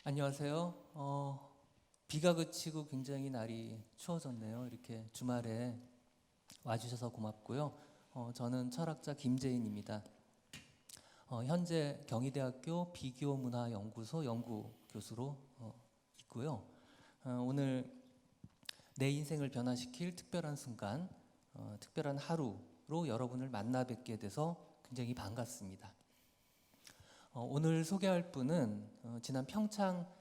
안녕하세요. 비가 그치고 굉장히 날이 추워졌네요. 이렇게 주말에 와주셔서 고맙고요. 저는 철학자 김재인입니다. 현재 경희대학교 비교문화연구소 연구교수로 있고요. 오늘 내 인생을 변화시킬 특별한 순간, 특별한 하루로 여러분을 만나 뵙게 돼서 굉장히 반갑습니다. 오늘 소개할 분은 지난 평창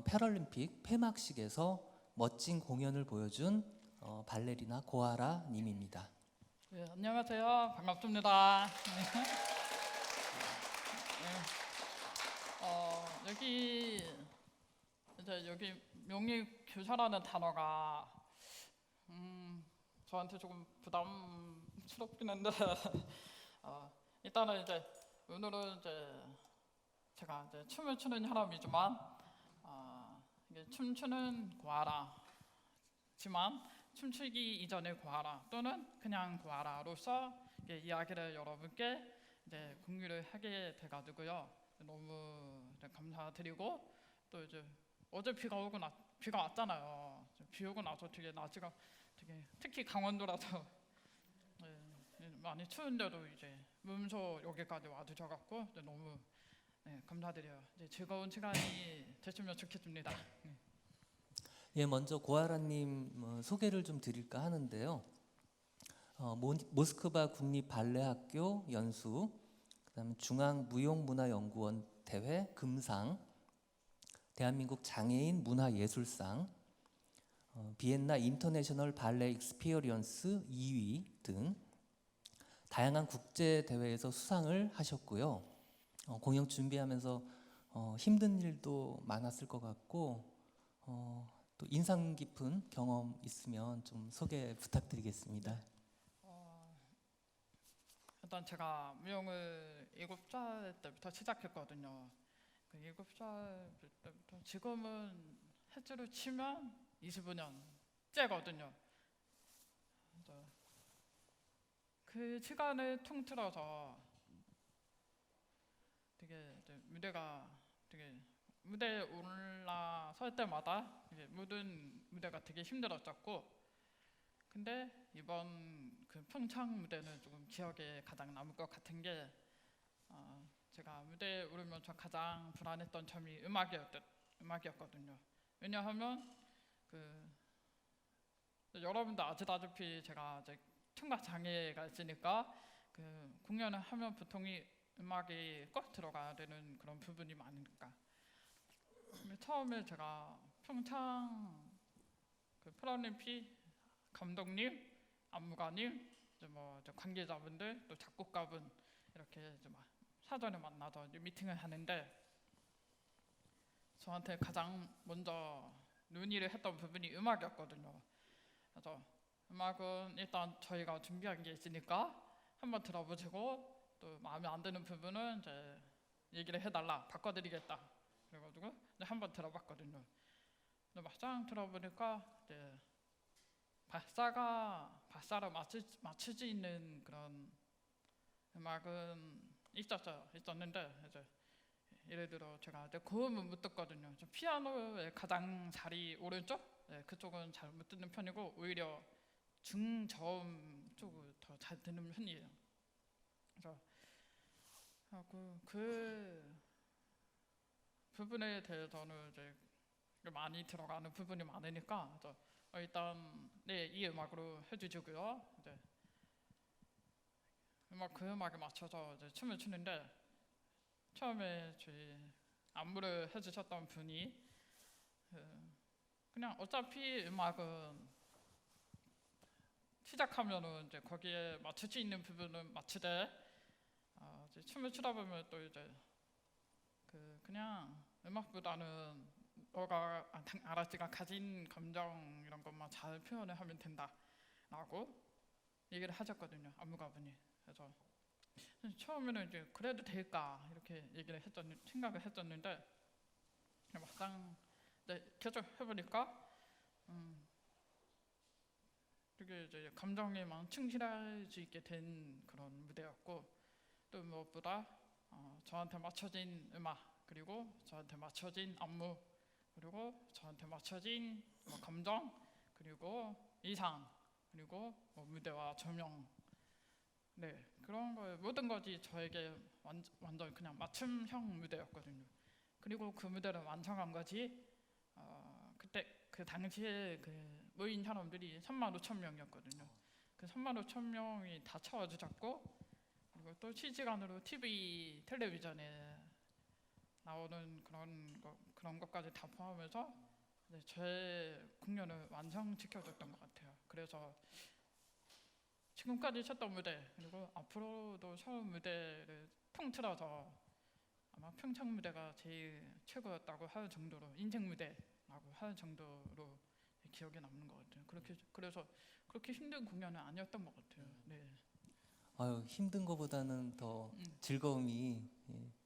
패럴림픽 폐막식에서 멋진 공연을 보여준 발레리나 고아라 님입니다. 네, 안녕하세요. 반갑습니다. 여기 명예교사라는 단어가 저한테 조금 부담스럽긴 한데 일단은 오늘은 제가 춤을 추는 사람이지만 이게 춤추는 고아라지만 춤추기 이전의 고아라 또는 그냥 고아라로서 이야기를 여러분께 공유를 하게 돼가지고요. 너무 감사드리고 또 어제 비가 왔잖아요. 비 오고 나서 되게 날씨가 특히 강원도라서 많이 추운데도 몸소 여기까지 와주셔갖고 너무 감사드려요. 즐거운 시간이 됐으면 좋겠습니다. 예, 먼저 고아라님 소개를 좀 드릴까 하는데요. 모스크바 국립발레학교 연수, 그다음에 중앙무용문화연구원 대회 금상, 대한민국 장애인 문화예술상, 비엔나 인터내셔널 발레 익스피리언스 2위 등 다양한 국제 대회에서 수상을 하셨고요. 공연 준비하면서 힘든 일도 많았을 것 같고 또 인상 깊은 경험 있으면 좀 소개 부탁드리겠습니다. 일단 제가 무용을 7살 때부터 시작했거든요. 7살 때부터 지금은 횟수로 치면 25년째거든요. 그 시간을 통틀어서 무대에 올라설 때마다 모든 무대가 되게 힘들었었고, 근데 이번 그 평창 무대는 조금 기억에 가장 남을 것 같은 게 제가 무대에 오르면서 가장 불안했던 점이 음악이었거든요. 왜냐하면 여러분도 아시다시피 제가 청각 장애가 있으니까 공연을 하면 보통 음악이 꼭 들어가야 되는 그런 부분이 많으니까. 처음에 제가 평창 패럴림픽 감독님, 안무가님, 관계자분들, 또 작곡가분 이렇게 사전에 만나서 미팅을 하는데 저한테 가장 먼저 논의를 했던 부분이 음악이었거든요. 그래서 음악은 일단 저희가 준비한 게 있으니까 한번 들어보시고 또 마음에 안 드는 부분은 얘기를 해달라, 바꿔드리겠다. 그래가지고 한번 들어봤거든요. 근데 막상 들어보니까 박사를 맞추지 있는 그런 음악은 있었는데 예를 들어 제가 고음은 못 듣거든요. 피아노의 가장 자리 오른쪽 그쪽은 잘 못 듣는 편이고 오히려 중저음 쪽을 더 잘 듣는 편이에요. 그래서 그 부분에 대해서는 많이 들어가는 부분이 많으니까 일단 이 음악으로 해주시고요. 그 음악에 맞춰서 춤을 추는데 처음에 저희 안무를 해주셨던 분이 그냥 어차피 음악은 시작하면은 거기에 맞출 수 있는 부분은 맞추되 춤을 추다 보면 또 그냥 음악보다는 너가 아라씨가 가진 감정 이런 것만 잘 표현을 하면 된다라고 얘기를 하셨거든요, 안무가분이. 그래서 처음에는 그래도 될까 이렇게 생각을 했었는데 막상 계속 해보니까 되게 감정에만 충실할 수 있게 된 그런 무대였고, 또 무엇보다 저한테 맞춰진 음악 그리고 저한테 맞춰진 안무 그리고 저한테 맞춰진 뭐 감정, 그리고 의상, 그리고 뭐 무대와 조명, 네 그런 거 모든 것이 저에게 완전 그냥 맞춤형 무대였거든요. 그리고 그 무대를 완성한 것이 그때 그 당시에 그 모인 사람들이 35,000명이었거든요. 그 35,000명이 다 쳐가지고 잡고, 그리고 또 실시간으로 TV 텔레비전에 나오는 그런 것까지 다 포함해서 이제 제 공연을 완성시켜줬던 것 같아요. 그래서 지금까지 쳤던 무대, 그리고 앞으로도 설 무대를 통틀어서 아마 평창 무대가 제일 최고였다고 할 정도로, 인생 무대라고 할 정도로 기억에 남는 것 같아요. 그래서 그렇게 힘든 공연은 아니었던 것 같아요. 네. 아유, 힘든 것보다는 더 즐거움이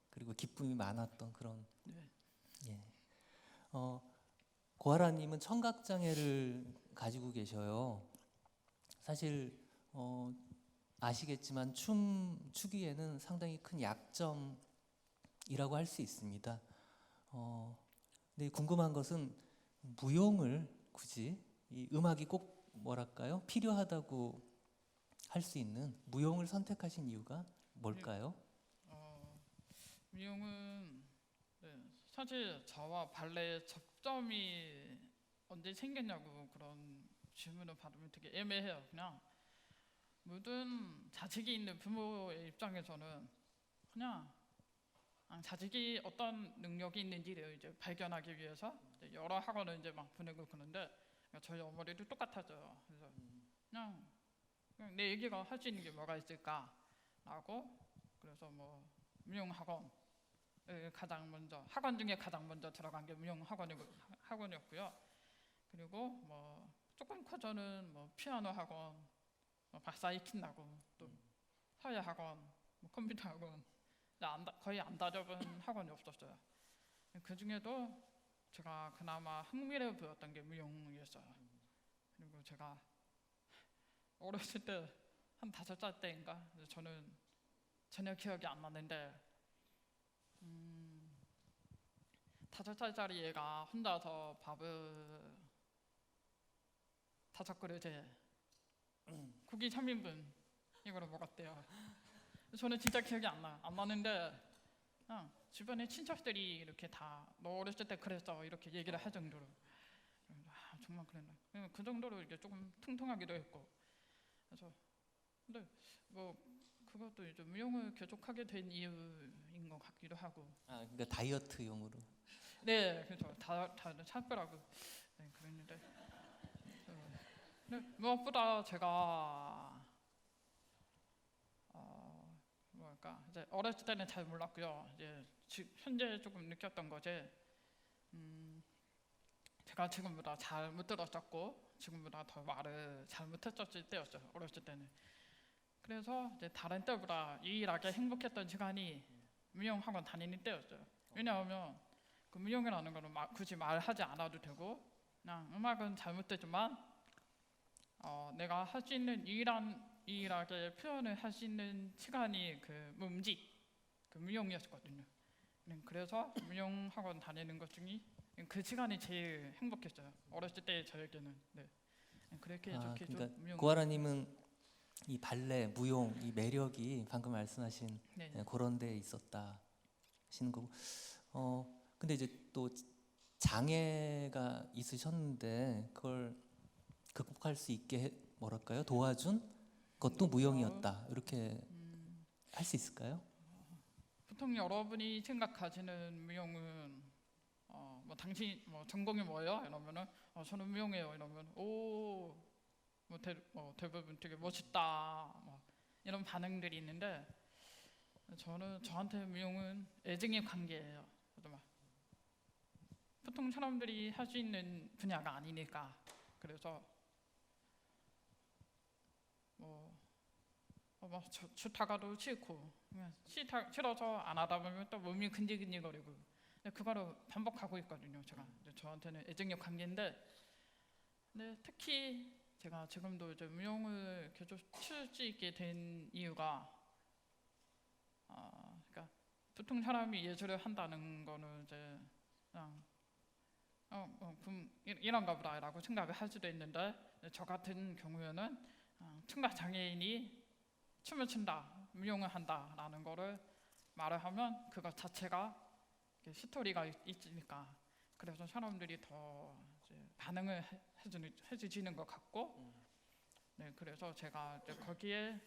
그리고 기쁨이 많았던 그런. 네. 예. 고아라님은 청각 장애를 가지고 계셔요. 사실 아시겠지만 추기에는 상당히 큰 약점이라고 할 수 있습니다. 근데 궁금한 것은 무용을 굳이 이 음악이 꼭 뭐랄까요? 필요하다고 할 수 있는 무용을 선택하신 이유가 뭘까요? 미용은 네, 사실 저와 발레의 접점이 언제 생겼냐고 그런 질문을 받으면 되게 애매해요. 그냥 모든 자식이 있는 부모의 입장에서는 그냥 자식이 어떤 능력이 있는지를 이제 발견하기 위해서 이제 여러 학원을 이제 막 보내고 그러는데, 저희 어머니도 똑같아져요. 그래서 그냥 내 얘기가 할 수 있는 게 뭐가 있을까라고, 그래서 뭐 미용 학원을 가장 먼저, 학원 중에 가장 먼저 들어간 게 미용 학원이었고요. 그리고 뭐 조금 커서는 뭐 피아노 학원, 뭐 박사 익힌다고, 또 서예 학원, 뭐 컴퓨터 학원, 거의 안 다녀본 학원이 없었어요. 그 중에도 제가 그나마 흥미를 보였던 게 미용이었어요. 그리고 제가 어렸을 때 한 5살 때인가, 저는 전혀 기억이 안 나는데 5살짜리 얘가 혼자서 밥을 5그릇에 고기 3인분 이거를 먹었대요. 저는 진짜 기억이 안 나는데 그냥 주변에 친척들이 이렇게 다 너 어렸을 때 그랬어 이렇게 얘기를 할 정도로, 정말 그랬나? 그 정도로 이게 조금 퉁퉁하기도 했고. 그래서 근데 뭐 그것도 이제 미용을 계속하게 된 이유인 것 같기도 하고. 그러니까 다이어트용으로. 네, 그렇죠. 다 찾더라고. 네, 그랬는데 근데 무엇보다 제가 뭐랄까 이제 어렸을 때는 잘 몰랐고요. 이제 현재 조금 느꼈던 거지. 제가 지금보다 잘 못 들었었고 지금보다 더 말을 잘 못했었을 때였어요. 어렸을 때는. 그래서 이제 다른 때보다 유일하게 행복했던 시간이 미용학원 다니는 때였어요. 왜냐하면 그 미용이라는 거는 굳이 말하지 않아도 되고, 그냥 음악은 잘 못되지만 내가 할 수 있는 유일하게 표현을 할 수 있는 시간이 그 음직, 그 미용이었거든요. 그래서 미용학원 다니는 것 중에 그 시간이 제일 행복했어요. 어렸을 때 저에게는. 네. 그렇게 좋게 그러니까 좀 미용. 고아라님은 이 발레, 무용, 이 매력이 방금 말씀하신 네. 그런 데에 있었다 하시는 거고. 근데 이제 또 장애가 있으셨는데 그걸 극복할 수 있게 뭐랄까요? 도와준 것도 무용이었다. 이렇게 할 수 있을까요? 보통 여러분이 생각하시는 미용은 뭐 당신 뭐 전공이 뭐예요? 이러면은 저는 미용이에요. 이러면 뭐 대부분 되게 멋있다 뭐 이런 반응들이 있는데, 저한테 미용은 애증의 관계예요. 보통 사람들이 할 수 있는 분야가 아니니까. 그래서 좋다가도 싫고, 그냥 싫어서 안 하다 보면 또 몸이 근질근질거리고, 그거를 반복하고 있거든요. 저한테는 애증의 관계인데, 근데 특히 제가 지금도 이제 미용을 계속 칠 수 있게 된 이유가, 그러니까 보통 사람이 예술을 한다는 거는 이제 그냥 그럼 이런가 보다라고 생각을 할 수도 있는데 저 같은 경우에는 청각 장애인이 춤을 춘다, 무용을 한다라는 거를 말을 하면 그것 자체가 스토리가 있으니까 그래서 사람들이 더 이제 반응을 해주시는 것 같고 네, 그래서 제가 이제 거기에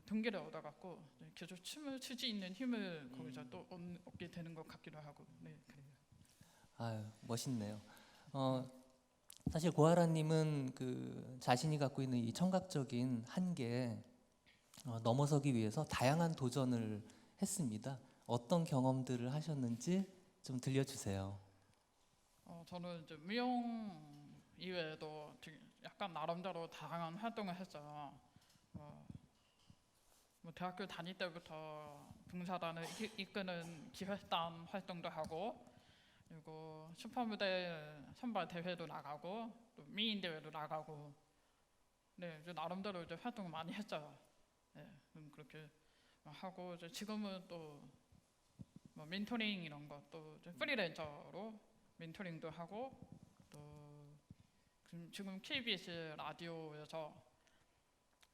동기를 얻어갖고 계속 춤을 출 수 있는 힘을 거기서 또 얻게 되는 것 같기도 하고 네, 그래요. 아유, 멋있네요. 사실 고아라님은 그 자신이 갖고 있는 이 청각적인 한계 넘어서기 위해서 다양한 도전을 했습니다. 어떤 경험들을 하셨는지 좀 들려주세요. 저는 이제 미용 이외에도 되게 약간 나름대로 다양한 활동을 했어요. 뭐 대학교 다닐 때부터 봉사단을 이끄는 기획단 활동도 하고 그리고 슈퍼모델 선발 대회도 나가고 또 미인 대회도 나가고 네 이제 나름대로 이제 활동을 많이 했어요. 네 그렇게 하고 이제 지금은 또 뭐 멘토링 이런 것도 프리랜서로 멘토링도 하고 또 지금 KBS 라디오에서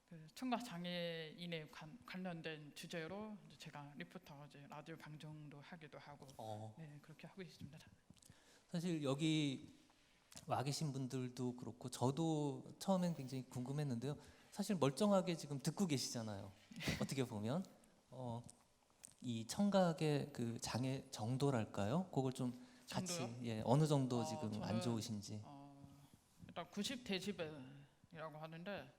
그 청각 장애인에 관련된 주제로 이제 제가 리포터 이제 라디오 방송도 하기도 하고 네 그렇게 하고 있습니다. 사실 여기 와 계신 분들도 그렇고 저도 처음엔 굉장히 궁금했는데요. 사실 멀쩡하게 지금 듣고 계시잖아요. 어떻게 보면 이 청각의 그 장애 정도랄까요? 그걸 좀 같이 정도요? 어느 정도 지금 저는, 안 좋으신지. 일단 90데시벨이라고 하는데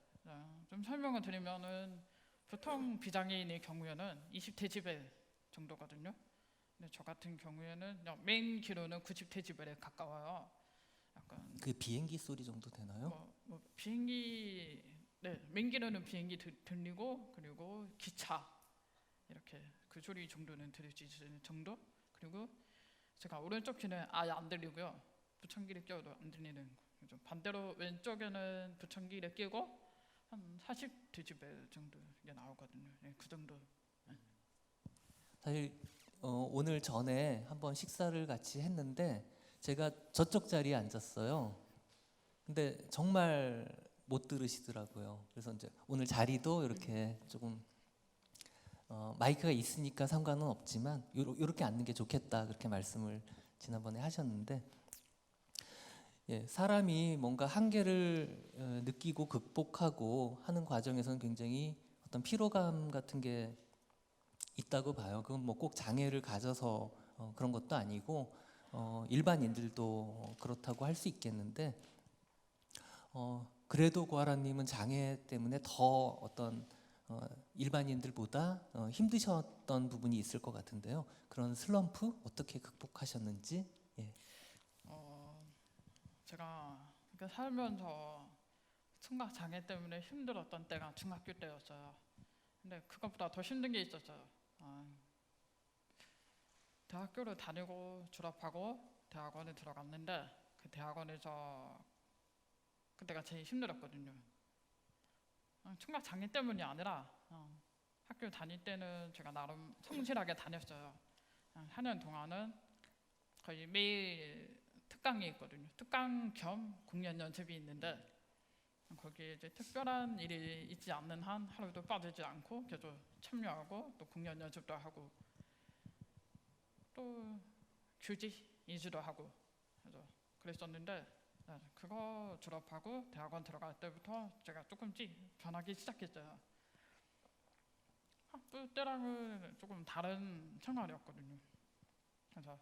좀 설명을 드리면은 보통 비장애인의 경우에는 20데시벨 정도거든요. 근데 저 같은 경우에는 그냥 메인 기로는 90데시벨에 가까워요. 약간 그 비행기 소리 정도 되나요? 뭐 비행기 메인 기로는 비행기 들리고 그리고 기차 이렇게 그 소리 정도는 들을 수 있는 정도. 그리고 제가 오른쪽 귀는 아예 안 들리고요. 보청기를 껴도 안 들리는 거죠. 반대로 왼쪽에는 보청기를 끼고 한 40데시벨 정도 이게 나오거든요. 네, 그 정도. 사실 오늘 전에 한번 식사를 같이 했는데 제가 저쪽 자리에 앉았어요. 근데 정말 못 들으시더라고요. 그래서 이제 오늘 자리도 이렇게 조금 마이크가 있으니까 상관은 없지만 이렇게 앉는 게 좋겠다 그렇게 말씀을 지난번에 하셨는데 사람이 뭔가 한계를 느끼고 극복하고 하는 과정에서는 굉장히 어떤 피로감 같은 게 있다고 봐요. 그건 뭐 꼭 장애를 가져서 그런 것도 아니고 일반인들도 그렇다고 할 수 있겠는데 그래도 고아라님은 장애 때문에 더 어떤 일반인들보다 힘드셨던 부분이 있을 것 같은데요. 그런 슬럼프 어떻게 극복하셨는지? 제가 살면서 청각 장애 때문에 힘들었던 때가 중학교 때였어요. 근데 그것보다 더 힘든 게 있었어요. 대학교를 다니고 졸업하고 대학원에 들어갔는데 그 대학원에서 그때가 제일 힘들었거든요. 청각 장애 때문이 아니라 학교 다닐 때는 제가 나름 성실하게 다녔어요. 4년 동안은 거의 매일 특강이 있거든요. 특강 겸 공연 연습이 있는데 거기에 이제 특별한 일이 있지 않는 한 하루도 빠지지 않고 계속 참여하고 또 공연 연습도 하고 또 교직 이수도 하고 그랬었는데 그거 졸업하고 대학원 들어갈 때부터 제가 조금씩 변하기 시작했어요. 학부 때랑은 조금 다른 생활이었거든요. 그래서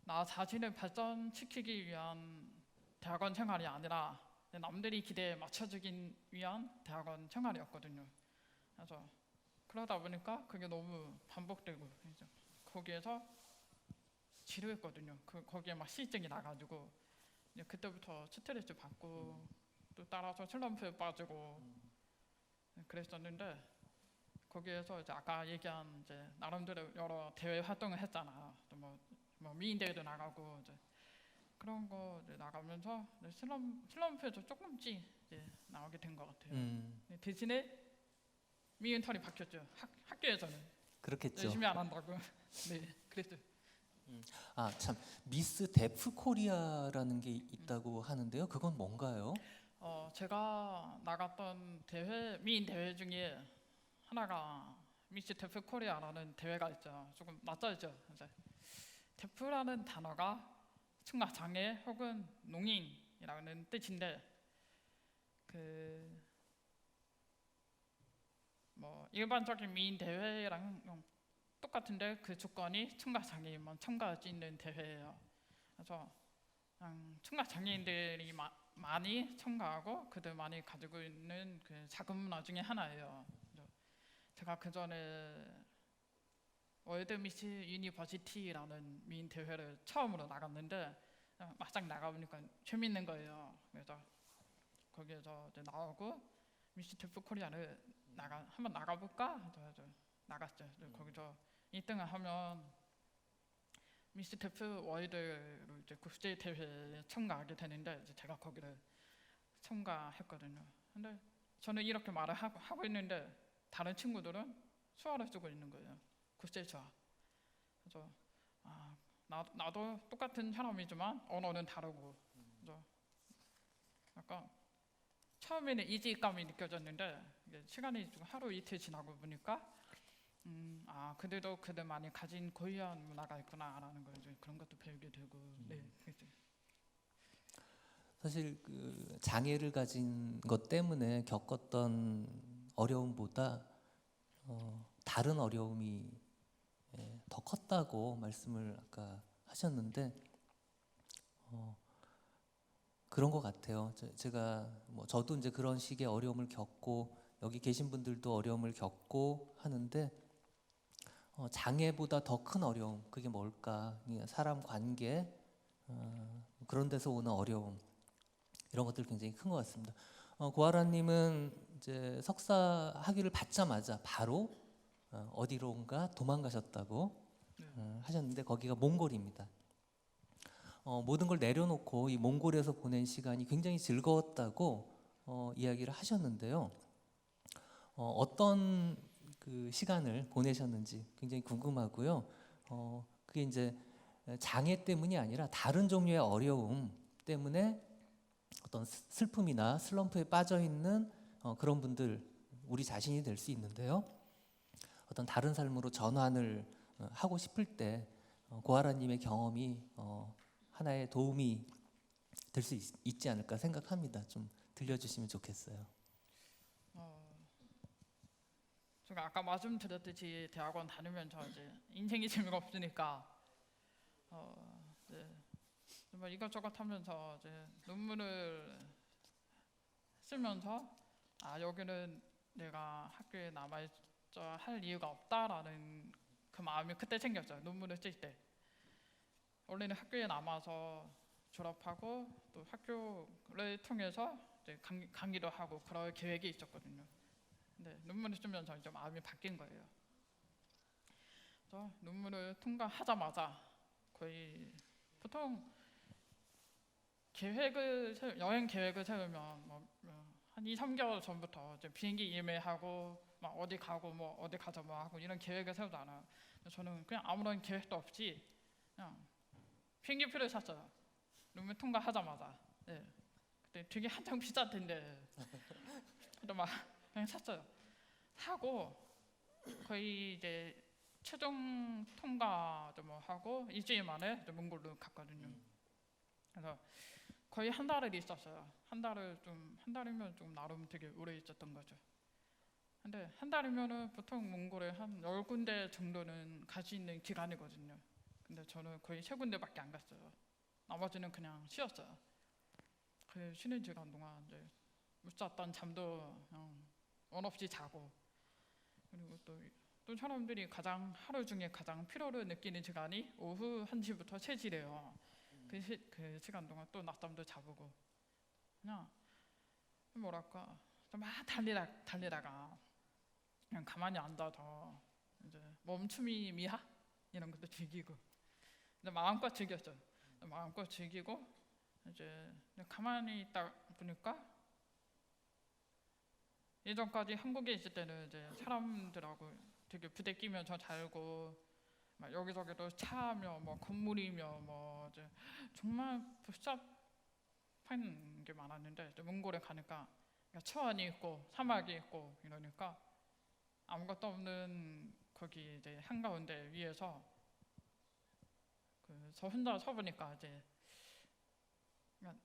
나 자신을 발전시키기 위한 대학원 생활이 아니라 남들이 기대에 맞춰주기 위한 대학원 생활이었거든요. 그래서 그러다 보니까 그게 너무 반복되고 거기에서 지루했거든요. 거기에 막 실증이 나가지고 그때부터 스트레스 받고 또 따라서 슬럼프에 빠지고 그랬었는데 거기에서 이제 아까 얘기한 이제 나름대로 여러 대외 활동을 했잖아요. 또 뭐 미인 대회도 나가고 이제 그런 거 이제 나가면서 슬럼프에서 조금씩 이제 나오게 된 것 같아요. 대신에 미인 털이 박혔죠. 학교에서는 그렇겠죠. 열심히 안 한다고. 네, 그랬죠. 아, 참 미스 데프 코리아라는 게 있다고 하는데요. 그건 뭔가요? 제가 나갔던 대회 미인 대회 중에 하나가 미스 데프 코리아라는 대회가 있죠. 조금 낯설죠. 이제 데프라는 단어가 청각 장애 혹은 농인이라는 뜻인데 그 뭐 일반적인 미인 대회랑 똑같은데 그 조건이 청각 장애인만 참가할 수 있는 대회예요. 그래서 청각 장애인들이 많이 참가하고 그들 많이 가지고 있는 그 자금 문화 중에 하나예요. 그래서 제가 그 전에 월드 미스 유니버시티라는 미인 대회를 처음으로 나갔는데 막상 나가보니까 재밌는 거예요. 그래서 거기에서 이제 나오고 미스 데프 코리아를 한번 나가볼까? 해서 나갔죠. 거기서 1등을 하면 미스 데프 월드로 이제 국제 대회에 참가하게 되는데 이제 제가 거기를 참가했거든요. 근데 저는 이렇게 말을 하고 있는데 다른 친구들은 수화를 쓰고 있는 거예요. 국제 수화. 그래서 나도 똑같은 사람이지만 언어는 다르고 그래서 약간 처음에는 이질감이 느껴졌는데 이게 시간이 좀 하루 이틀 지나고 보니까 그들도 그들만이 가진 고유한 문화가 있구나라는 걸 이제 그런 것도 배우게 되고 네. 그렇죠. 사실 그 장애를 가진 것 때문에 겪었던 어려움보다 다른 어려움이 더 컸다고 말씀을 아까 하셨는데 그런 것 같아요. 제가 뭐 저도 이제 그런 식의 어려움을 겪고 여기 계신 분들도 어려움을 겪고 하는데 장애보다 더 큰 어려움 그게 뭘까? 사람 관계 그런 데서 오는 어려움 이런 것들 굉장히 큰 것 같습니다. 고아라님은 이제 석사 학위를 받자마자 바로 어디론가 도망가셨다고 하셨는데 거기가 몽골입니다. 모든 걸 내려놓고 이 몽골에서 보낸 시간이 굉장히 즐거웠다고 이야기를 하셨는데요. 어떤 그 시간을 보내셨는지 굉장히 궁금하고요. 그게 이제 장애 때문이 아니라 다른 종류의 어려움 때문에 어떤 슬픔이나 슬럼프에 빠져 있는 그런 분들 우리 자신이 될 수 있는데요. 어떤 다른 삶으로 전환을 하고 싶을 때 고아라님의 경험이 하나의 도움이 될 수 있지 않을까 생각합니다. 좀 들려주시면 좋겠어요. 제가 아까 말씀드렸듯이 대학원 다니면서 이제 인생이 재미가 없으니까 이제 정말 이것저것 하면서 이제 논문을 쓰면서 여기는 내가 학교에 남아있어 할 이유가 없다라는 그 마음이 그때 생겼어요. 논문을 쓸 때. 원래는 학교에 남아서 졸업하고 또 학교를 통해서 이제 강의도 하고 그럴 계획이 있었거든요. 근데 논문을 쓰면서 이제 마음이 바뀐 거예요. 그래서 논문을 통과하자마자 거의 보통 여행 계획을 세우면 한 2, 3개월 전부터 이제 비행기 예매하고 막 어디 가고 뭐 어디 가자 뭐 하고 이런 계획을 세우잖아요. 저는 그냥 아무런 계획도 없이 그냥 비행기표를 샀어요. 논문 통과하자마자. 네. 그때 되게 한창 비쌀 텐데. 그래도 막 그냥 샀어요. 사고 거의 이제 최종 통과도 뭐 하고 일주일 만에 몽골로 갔거든요. 그래서 거의 한 달을 있었어요. 한 달이면 좀 나름 되게 오래 있었던 거죠. 근데 한 달이면은 보통 몽골에 한 10군데 정도는 갈 수 있는 기간이거든요. 근데 저는 거의 3군데밖에 안 갔어요. 나머지는 그냥 쉬었어요. 그 쉬는 시간 동안 이제 못 잤던 잠도 그냥 원 없이 자고 그리고 또 사람들이 하루 중에 가장 피로를 느끼는 시간이 오후 1시부터 3시래요. 그 시간 동안 또 낮잠도 자보고 그냥 뭐랄까 막 달리다가 그냥 가만히 앉아서 이제 멈춤이 미하 이런 것도 즐기고 근데 마음껏 즐겼죠. 마음껏 즐기고 이제 가만히 있다 보니까 예전까지 한국에 있을 때는 이제 사람들하고 되게 부대끼면서 살고 막 여기저기도 차며 뭐 건물이며 뭐 이제 정말 복잡한 게 많았는데 이제 몽골에 가니까 그러니까 초원이 있고 사막이 있고 이러니까 아무것도 없는 거기 이제 한가운데 위에서 그 저 혼자 서 보니까 이제 그냥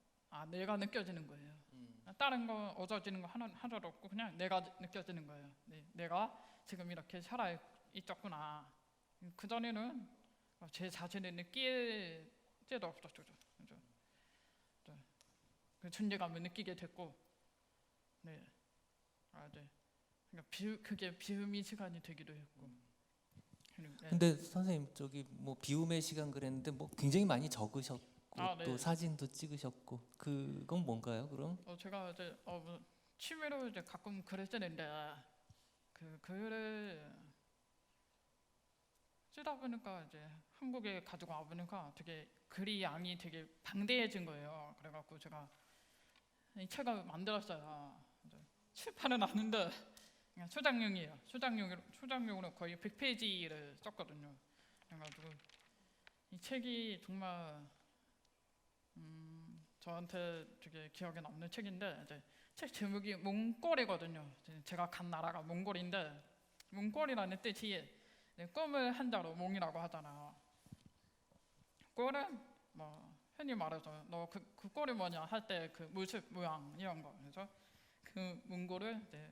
내가 느껴지는 거예요. 다른 거 어져지는 거 하나도 없고 그냥 내가 느껴지는 거예요. 내가 지금 이렇게 살아 있었구나. 그 전에는 제 자신을 느낄 때도 없었죠. 그죠? 그 존재감을 느끼게 됐고, 네, 네. 그러니까 그게 비움의 시간이 되기도 했고. 네. 근데 선생님 저기 뭐 비움의 시간 그랬는데 뭐 굉장히 많이 적으셨고 네. 또 사진도 찍으셨고 그건 뭔가요? 그럼? 제가 이제 뭐 취미로 이제 가끔 글을 쓰는데 그 글을 쓰다 보니까 이제 한국에 가지고 와 보니까 되게 글이 양이 되게 방대해진 거예요. 그래갖고 제가 이 책을 만들었어요. 이제 출판은 아닌데 그냥 소장용이에요. 소장용으로 거의 100페이지를 썼거든요. 그래가지고 이 책이 정말 저한테 되게 기억에 남는 책인데 이제 책 제목이 몽골이거든요. 제가 간 나라가 몽골인데 몽골이라는 뜻이 꿈을 한자로 몽이라고 하잖아요. 꼴은 뭐 흔히 말해서 너 그 꼴이 뭐냐 할 때 그 모습 모양 이런 거. 그래서 그 몽골을 이제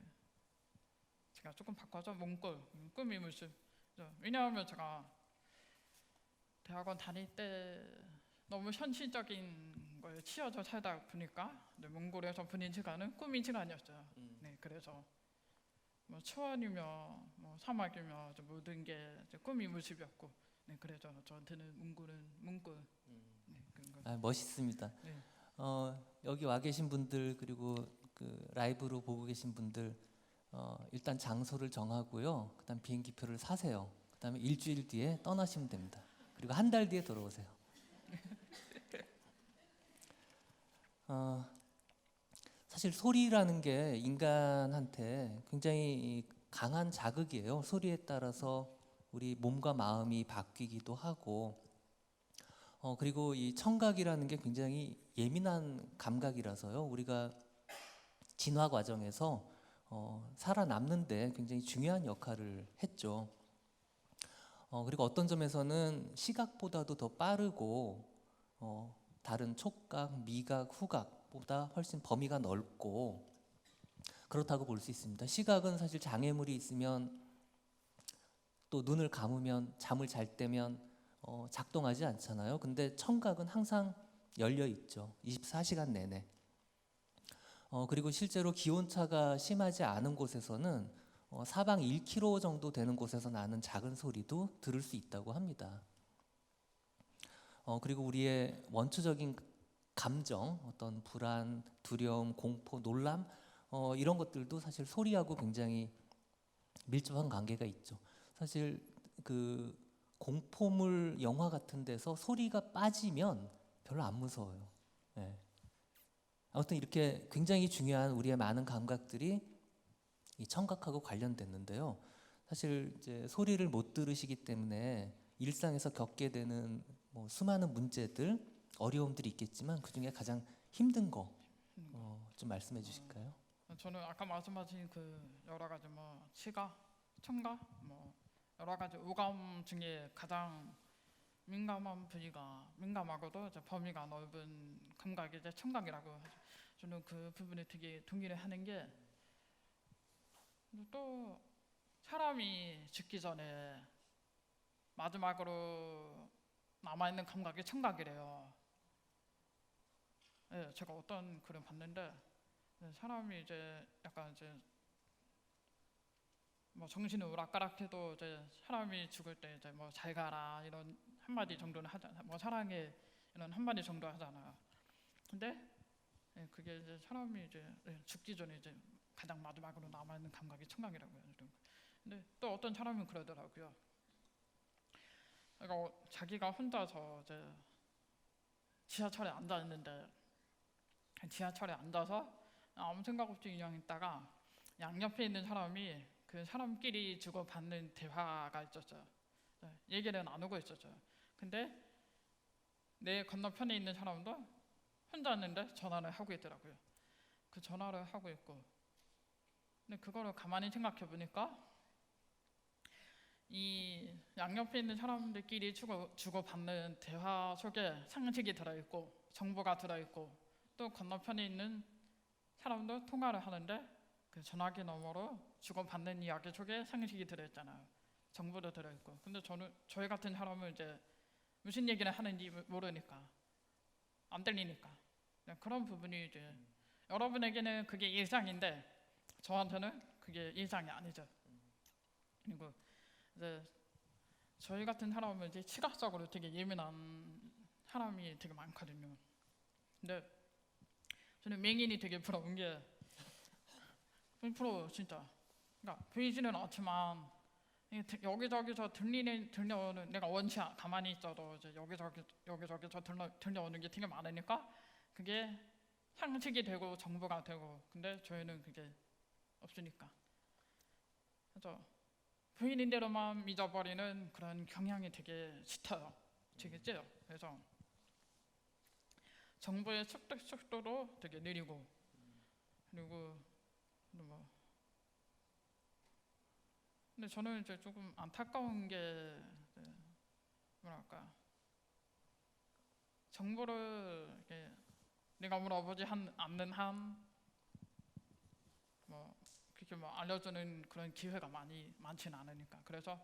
제가 조금 바꿔서 몽골 꿈이 모습. 왜냐하면 제가 대학원 다닐 때 너무 현실적인 거에 치여져 살다 보니까 몽골에서 보낸 시간은 꿈인 시간이었어요. 네, 그래서 뭐 초원이며 뭐 사막이며 모든 게 꿈이 모습이었고, 네, 그래서 저한테는 몽골은 몽골. 네, 그런 거. 멋있습니다. 네. 여기 와 계신 분들 그리고 그 라이브로 보고 계신 분들 일단 장소를 정하고요. 그다음 비행기표를 사세요. 그다음에 일주일 뒤에 떠나시면 됩니다. 그리고 한 달 뒤에 돌아오세요. 사실 소리라는 게 인간한테 굉장히 강한 자극이에요. 소리에 따라서 우리 몸과 마음이 바뀌기도 하고, 그리고 이 청각이라는 게 굉장히 예민한 감각이라서요. 우리가 진화 과정에서 살아남는데 굉장히 중요한 역할을 했죠. 그리고 어떤 점에서는 시각보다도 더 빠르고 다른 촉각, 미각, 후각보다 훨씬 범위가 넓고 그렇다고 볼 수 있습니다. 시각은 사실 장애물이 있으면 또 눈을 감으면 잠을 잘 때면 작동하지 않잖아요. 근데 청각은 항상 열려 있죠. 24시간 내내. 그리고 실제로 기온차가 심하지 않은 곳에서는 사방 1km 정도 되는 곳에서 나는 작은 소리도 들을 수 있다고 합니다. 그리고 우리의 원초적인 감정, 어떤 불안, 두려움, 공포, 놀람 이런 것들도 사실 소리하고 굉장히 밀접한 관계가 있죠. 사실 그 공포물 영화 같은 데서 소리가 빠지면 별로 안 무서워요. 네. 아무튼 이렇게 굉장히 중요한 우리의 많은 감각들이 이 청각하고 관련됐는데요. 사실 이제 소리를 못 들으시기 때문에 일상에서 겪게 되는 뭐 수많은 문제들, 어려움들이 있겠지만 그 중에 가장 힘든 거 좀 말씀해 주실까요? 저는 아까 말씀하신 그 여러 가지 뭐 시각, 청각, 뭐 여러 가지 오감 중에 가장 민감한 부위가 민감하고도 이제 범위가 넓은 감각이 이제 청각이라고 하죠. 저는 그 부분에 되게 동의를 하는 게 또 사람이 죽기 전에 마지막으로 남아있는 감각이 청각이래요. 네, 제가 어떤 글을 봤는데 사람이 이제 약간 이제 뭐 정신이 오락가락해도 이제 사람이 죽을 때 이제 뭐 잘 가라 이런 한마디 정도는 하잖아요. 뭐 사랑해 이런 한마디 정도 하잖아요. 근데 그게 이제 사람이 이제 죽기 전에 이제 가장 마지막으로 남아있는 감각이 청각이라고 해요. 근데 또 어떤 사람은 그러더라고요. 그러니까 자기가 혼자서 이제 지하철에 앉아 있는데 지하철에 앉아서 아무 생각 없이 그냥 있다가 양옆에 있는 사람이 그 사람끼리 주고받는 대화가 있었어요. 얘기를 나누고 있었어요. 근데 내 건너편에 있는 사람도 혼자 있는데 전화를 하고 있더라고요. 그 전화를 하고 있고, 근데 그거를 가만히 생각해 보니까 이 양옆에 있는 사람들끼리 주고받는 대화 속에 상식이 들어있고 정보가 들어있고, 또 건너편에 있는 사람도 통화를 하는데 그 전화기 너머로 주고받는 이야기 속에 상식이 들어있잖아요. 정보도 들어있고. 근데 저희 같은 사람은 이제 무슨 얘기를 하는지 모르니까, 안 들리니까, 그런 부분이 이제 여러분에게는 그게 일상인데 저한테는 그게 일상이 아니죠. 그리고 이제 저희 같은 사람은 이제 시각적으로 되게 예민한 사람이 되게 많거든요. 근데 저는 맹인이 되게 부러운 게, 부러워 진짜. 그러니까 보이지는 않지만 이게 여기저기서 들려오는, 내가 원치 가만히 있어도 이제 여기저기서 들려오는 게 되게 많으니까 그게 상식이 되고 정보가 되고, 근데 저희는 그게 없으니까. 그래서 보이는 대로만 믿어버리는 그런 경향이 되게 짙어요. 되게 째요. 그래서 정보의 속도도 되게 느리고, 그리고 뭐, 근데 저는 이제 조금 안타까운 게, 뭐랄까, 정보를 이렇게 내가 물어보지 않는 한 뭐 그렇게 뭐 알려주는 그런 기회가 많지는 않으니까. 그래서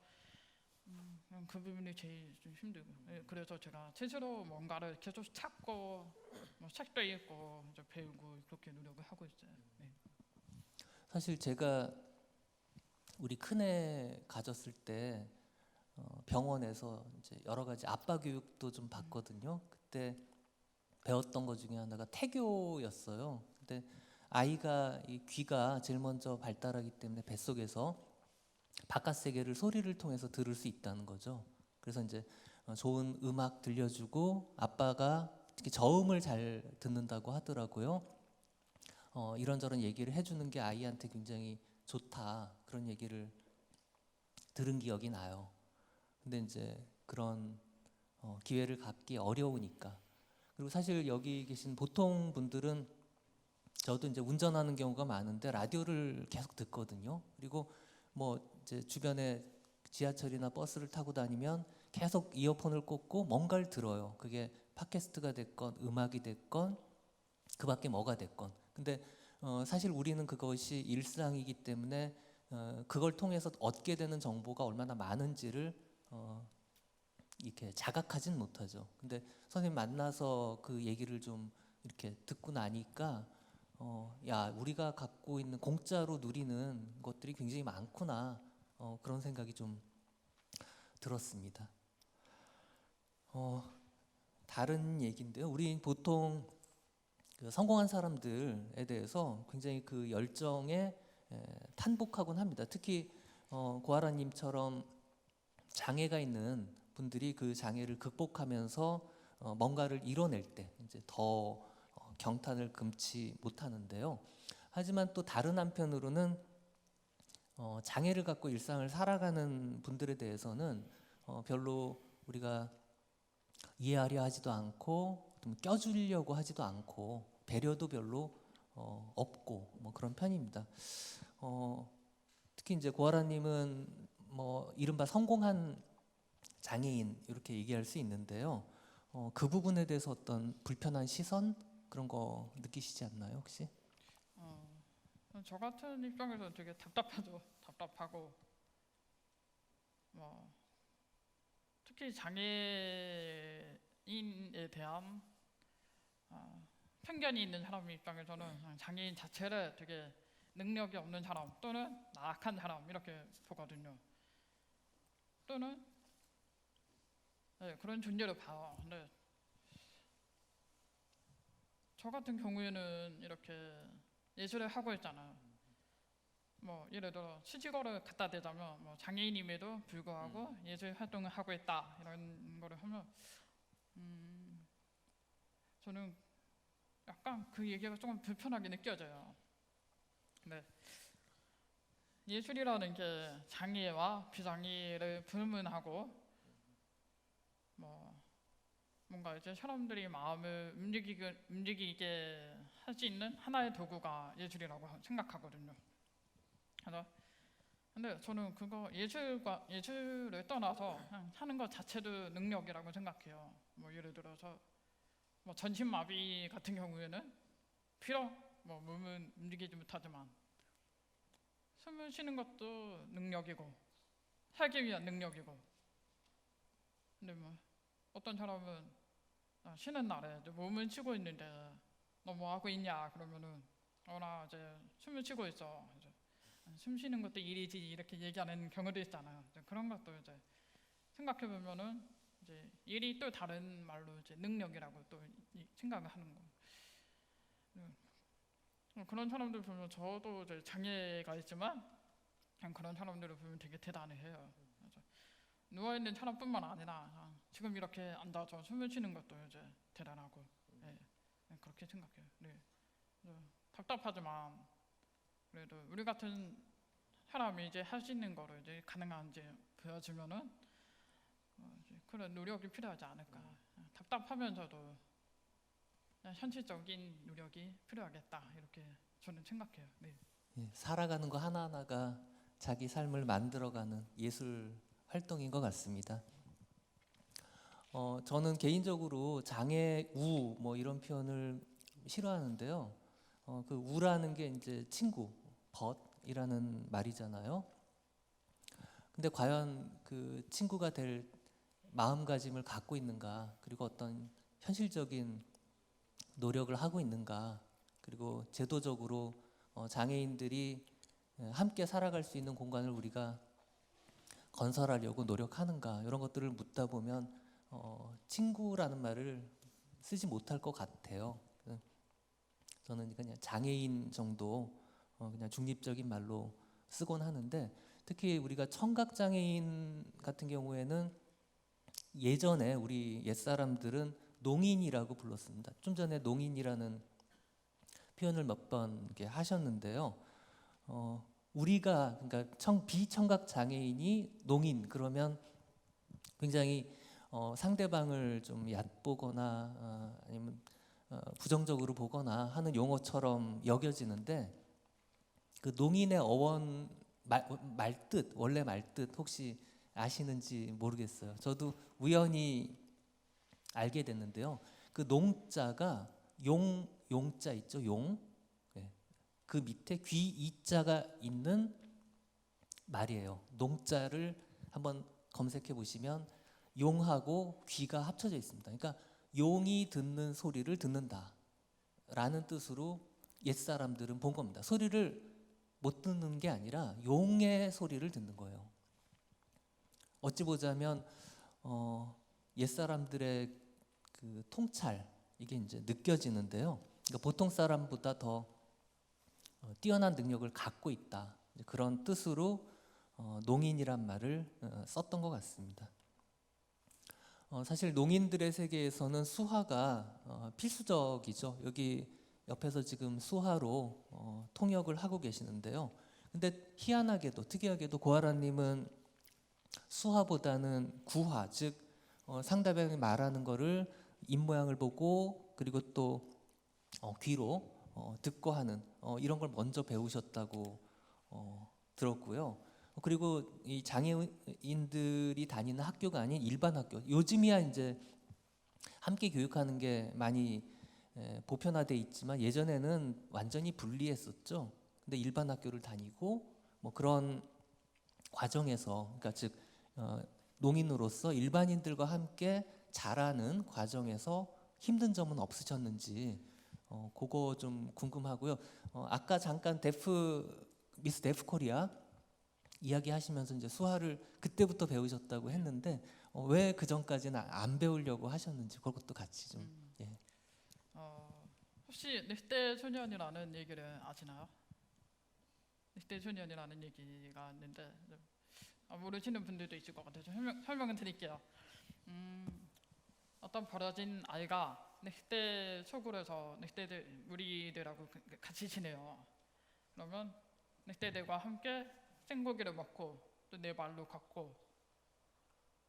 그 부분이 제일 좀 힘들고, 그래서 제가 스스로 뭔가를 계속 찾고 뭐 책도 읽고 이제 배우고 그렇게 노력을 하고 있어요. 네. 사실 제가 우리 큰애 가졌을 때 병원에서 이제 여러 가지 아빠 교육도 좀 받거든요. 그때 배웠던 것 중에 하나가 태교였어요. 근데 아이가 이 귀가 제일 먼저 발달하기 때문에 뱃속에서 바깥 세계를 소리를 통해서 들을 수 있다는 거죠. 그래서 이제 좋은 음악 들려주고 아빠가 특히 저음을 잘 듣는다고 하더라고요. 이런저런 얘기를 해주는 게 아이한테 굉장히 좋다, 그런 얘기를 들은 기억이 나요. 근데 이제 그런 기회를 갖기 어려우니까. 그리고 사실 여기 계신 보통 분들은, 저도 이제 운전하는 경우가 많은데 라디오를 계속 듣거든요. 그리고 뭐 이제 주변에 지하철이나 버스를 타고 다니면 계속 이어폰을 꽂고 뭔가를 들어요. 그게 팟캐스트가 됐건 음악이 됐건 그밖에 뭐가 됐건. 근데 사실 우리는 그것이 일상이기 때문에 그걸 통해서 얻게 되는 정보가 얼마나 많은지를 이렇게 자각하진 못하죠. 근데 선생님 만나서 그 얘기를 좀 이렇게 듣고 나니까 야, 우리가 갖고 있는 공짜로 누리는 것들이 굉장히 많구나, 그런 생각이 좀 들었습니다. 다른 얘기인데요. 우리 보통 그 성공한 사람들에 대해서 굉장히 그 열정에 탄복하곤 합니다. 특히 고아라님처럼 장애가 있는 분들이 그 장애를 극복하면서 뭔가를 이뤄낼 때 이제 더 경탄을 금치 못하는데요. 하지만 또 다른 한편으로는 장애를 갖고 일상을 살아가는 분들에 대해서는 별로 우리가 이해하려 하지도 않고 좀 껴주려고 하지도 않고 배려도 별로 없고 뭐 그런 편입니다. 특히 이제 고아라님은 뭐 이른바 성공한 장애인 이렇게 얘기할 수 있는데요. 그 부분에 대해서 어떤 불편한 시선 그런 거 느끼시지 않나요, 혹시? 저 같은 입장에서 되게 답답하죠. 답답하고, 뭐 특히 장애인에 대한 편견이 있는 사람 입장에서는 장애인 자체를 되게 능력이 없는 사람 또는 나약한 사람 이렇게 보거든요. 또는 그런 존재로 봐요. 근데 저 같은 경우에는 이렇게 예술을 하고 있잖아요. 뭐 예를 들어 수직어를 갖다 대자면 뭐 장애인임에도 불구하고 예술 활동을 하고 있다 이런 거를 하면 저는 약간 그 얘기가 조금 불편하게 느껴져요. 네. 예술이라는 게 장애와 비장애를 불문하고 뭔가 이제 사람들이 마음을 움직이게 할 수 있는 하나의 도구가 예술이라고 생각하거든요. 그래서 근데 저는 그거 예술을 떠나서 그냥 하는 것 자체도 능력이라고 생각해요. 뭐 예를 들어서 뭐 전신마비 같은 경우에는 뭐 몸은 움직이지 못하지만 숨을 쉬는 것도 능력이고 살기 위한 능력이고. 근데 뭐 어떤 사람은 쉬는 날에 이제 몸을 쉬고 있는데 너 뭐 하고 있냐 그러면은 나 이제 숨을 쉬고 있어. 이제 숨 쉬는 것도 일이지 이렇게 얘기하는 경우도 있잖아요. 이제 그런 것도 이제 생각해 보면은 이제 일이 또 다른 말로 이제 능력이라고 또 생각을 하는 거. 그런 사람들 보면 저도 이제 장애가 있지만 그냥 그런 사람들을 보면 되게 대단해요. 그래서 누워 있는 사람뿐만 아니라 지금 이렇게 앉아서 숨을 쉬는 것도 이제 대단하고, 네, 그렇게 생각해요. 네. 답답하지만 그래도 우리 같은 사람이 이제 할 수 있는 거를 이제 가능한지 보여주면은 이제 그런 노력이 필요하지 않을까. 답답하면서도 현실적인 노력이 필요하겠다 이렇게 저는 생각해요. 네. 예, 살아가는 거 하나하나가 자기 삶을 만들어가는 예술 활동인 것 같습니다. 저는 개인적으로 장애, 우 뭐 이런 표현을 싫어하는데요. 그 우라는 게 이제 친구, 벗이라는 말이잖아요. 근데 과연 그 친구가 될 마음가짐을 갖고 있는가, 그리고 어떤 현실적인 노력을 하고 있는가, 그리고 제도적으로 장애인들이 함께 살아갈 수 있는 공간을 우리가 건설하려고 노력하는가, 이런 것들을 묻다 보면 친구라는 말을 쓰지 못할 것 같아요. 저는 그냥 장애인 정도 그냥 중립적인 말로 쓰곤 하는데, 특히 우리가 청각장애인 같은 경우에는 예전에 우리 옛사람들은 농인이라고 불렀습니다. 좀 전에 농인이라는 표현을 몇 번 이렇게 하셨는데요. 우리가 그러니까 비청각 장애인이 농인 그러면 굉장히 상대방을 좀 얕보거나 아니면 부정적으로 보거나 하는 용어처럼 여겨지는데, 그 농인의 어원 말뜻, 원래 말뜻 혹시 아시는지 모르겠어요. 저도 우연히 알게 됐는데요. 그 농자가 용자 있죠, 용. 네. 그 밑에 귀 이자가 있는 말이에요. 농자를 한번 검색해 보시면 용하고 귀가 합쳐져 있습니다. 그러니까 용이 듣는 소리를 듣는다라는 뜻으로 옛사람들은 본 겁니다. 소리를 못 듣는 게 아니라 용의 소리를 듣는 거예요. 어찌 보자면 옛사람들의 그 통찰, 이게 이제 느껴지는데요. 그러니까 보통 사람보다 더 뛰어난 능력을 갖고 있다, 그런 뜻으로 농인이란 말을 썼던 것 같습니다. 사실 농인들의 세계에서는 수화가 필수적이죠. 여기 옆에서 지금 수화로 통역을 하고 계시는데요. 근데 희한하게도, 특이하게도 고아라님은 수화보다는 구화, 즉 상대방이 말하는 거를 입모양을 보고 그리고 또 귀로 듣고 하는 이런 걸 먼저 배우셨다고 들었고요. 그리고 이 장애인들이 다니는 학교가 아닌 일반 학교, 요즘이야 이제 함께 교육하는 게 많이 보편화돼 있지만 예전에는 완전히 분리했었죠. 근데 일반 학교를 다니고 뭐 그런 과정에서, 그러니까 즉 농인으로서 일반인들과 함께 자라는 과정에서 힘든 점은 없으셨는지 그거 좀 궁금하고요. 아까 잠깐 미스 데프 코리아 이야기하시면서 이제 수화를 그때부터 배우셨다고 했는데 왜 그 전까지는 안 배우려고 하셨는지 그것도 같이 좀. 예. 혹시 늑대 소년이라는 얘기를 아시나요? 늑대 소년이라는 얘기가 있는데 모르시는 분들도 있을 것 같아서 설명을 드릴게요. 어떤 버려진 아이가 늑대 소굴에서 무리들하고 같이 지내요. 그러면 늑대들과 함께 생고기를 먹고 또 네 발로 걷고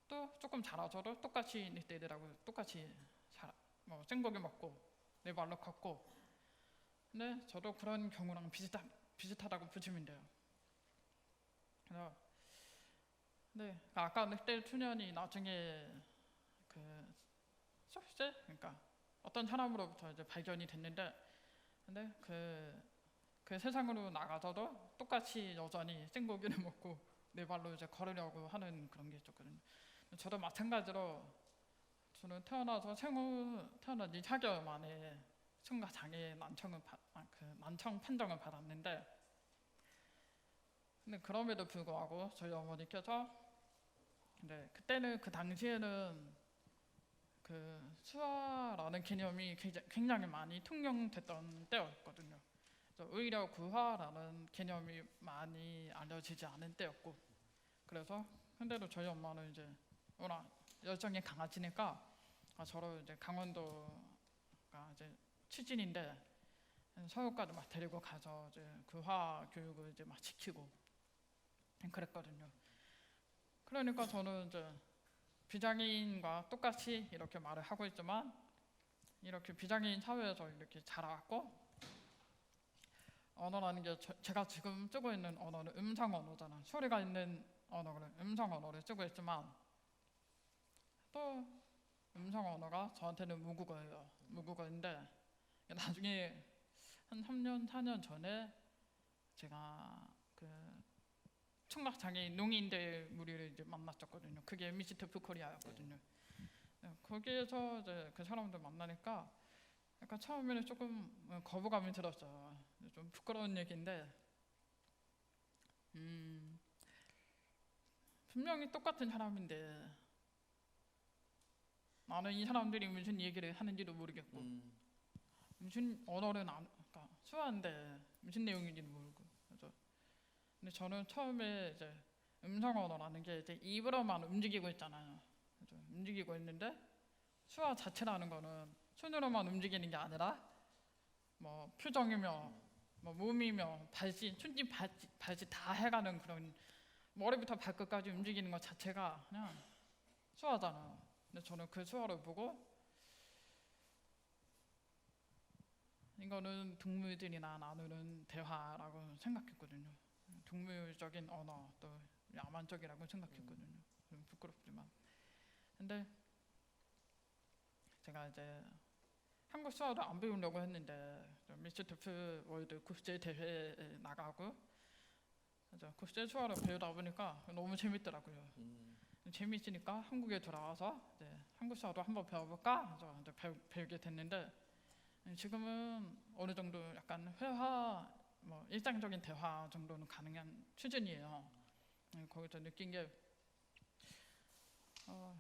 또 조금 자라서도 똑같이 늑대들하고 똑같이 생고기 먹고 네 발로 걷고. 근데 저도 그런 경우랑 비슷하다고 보시면 돼요. 그래서 네, 아까 늑대 투년이 나중에 그 소시제, 그러니까 어떤 사람으로부터 이제 발견이 됐는데, 근데 그 세상으로 나가서도 똑같이 여전히 생고기를 먹고 네 발로 이제 걸으려고 하는 그런 게 있었거든요. 저도 마찬가지로 저는 태어나서 태어난 지 4개월 만에 청각 장애 난청 판정을 받았는데, 근데 그럼에도 불구하고 저희 어머니께서, 근데 그때는 그 당시에는 그 수화라는 개념이 굉장히 많이 통용됐던 때였거든요. 그래서 오히려 구화라는 개념이 많이 알려지지 않은 때였고, 그래서 근데도 저희 엄마는 이제 워낙 열정이 강하시니까 저를 이제 강원도가 이제 취진인데 서울까지 막 데리고 가서 이제 구화 교육을 이제 막 시키고 그랬거든요. 그러니까 저는 이제 비장애인과 똑같이 이렇게 말을 하고 있지만, 이렇게 비장애인 사회에서 이렇게 자라왔고, 언어라는 게 제가 지금 쓰고 있는 언어는 음성 언어잖아. 소리가 있는 언어는 음성 언어를 쓰고 있지만, 또 음성 언어가 저한테는 무국어예요. 무국어인데 나중에 한 3년 4년 전에 제가 그 청각장애인 농인들 무리를 이제 만났었거든요. 그게 미시트프 코리아였거든요. 네, 거기에서 이제 그 사람들 만나니까 약간 처음에는 조금 거부감이 들었어요. 좀 부끄러운 얘기인데, 분명히 똑같은 사람인데 나는 이 사람들이 무슨 얘기를 하는지도 모르겠고, 무슨 언어를 그러니까 수화인데 무슨 내용인지도 모르고. 그래서 근데 저는 처음에 이제 음성 언어라는 게 이제 입으로만 움직이고 있잖아요. 그래서 움직이고 있는데 수화 자체라는 거는 손으로만 움직이는 게 아니라 뭐 표정이며 뭐 몸이며 발짓, 손짓 발짓 다 해가는 그런, 머리부터 발끝까지 움직이는 것 자체가 그냥 수화잖아요. 근데 저는 그 수화를 보고 이거는 동물들이나 나누는 대화라고 생각했거든요. 동물적인 언어, 또 야만적이라고 생각했거든요. 좀 부끄럽지만. 근데 제가 이제 한국 수화도 안 배우려고 했는데 미스터프 월드 국제 대회에 나가고 이제 국제 수화를 배우다 보니까 너무 재밌더라고요. 재밌으니까 한국에 돌아와서 이제 한국 수화도 한번 배워볼까 해서 이제 배우게 됐는데, 지금은 어느 정도 약간 회화, 뭐 일상적인 대화 정도는 가능한 수준이에요. 거기서 느낀 게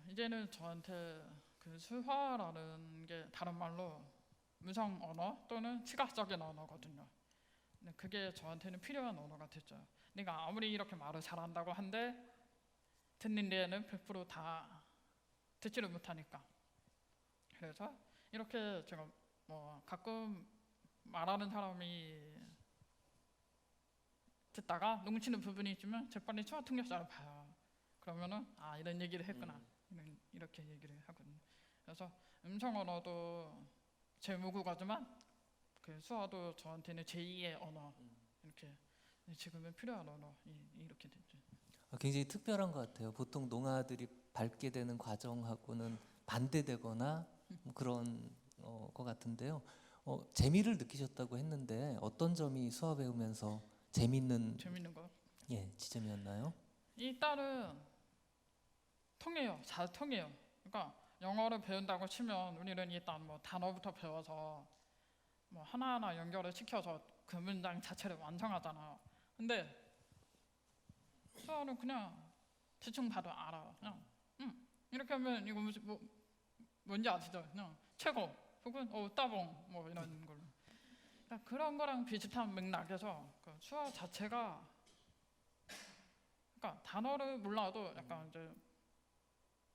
이제는 저한테 그 수화라는 게 다른 말로 무성 언어 또는 시각적인 언어거든요. 근데 그게 저한테는 필요한 언어가 됐죠. 내가 아무리 이렇게 말을 잘한다고 한데 듣는 데에는 100%다 듣지를 못하니까. 그래서 이렇게 제가 뭐 가끔 말하는 사람이 듣다가 농치는 부분이 있으면 재빨리 수화 통역사를 봐요. 그러면은 이런 얘기를 했구나, 이렇게 얘기를 하거든요. 그래서 음성 언어도 제 모국어지만 그 수화도 저한테는 제2의 언어, 이렇게 지금은 필요한 언어 이렇게 됐죠. 굉장히 특별한 것 같아요. 보통 농아들이 밟게 되는 과정하고는 반대되거나 뭐 그런 것 같은데요. 재미를 느끼셨다고 했는데 어떤 점이 수화 배우면서 재밌는 거? 지점이었나요? 일단은 통해요. 잘 통해요. 그러니까 영어를 배운다고 치면 우리는 일단 뭐 단어부터 배워서 뭐 하나하나 연결을 시켜서 그 문장 자체를 완성하잖아요. 근데 수화는 그냥 대충 봐도 알아요. 그냥 이렇게 하면 이거 뭔지 아시죠? 그냥 최고 혹은 따봉 뭐 이런 걸로. 그러니까 그런 거랑 비슷한 맥락에서 그 수화 자체가, 그러니까 단어를 몰라도 약간 이제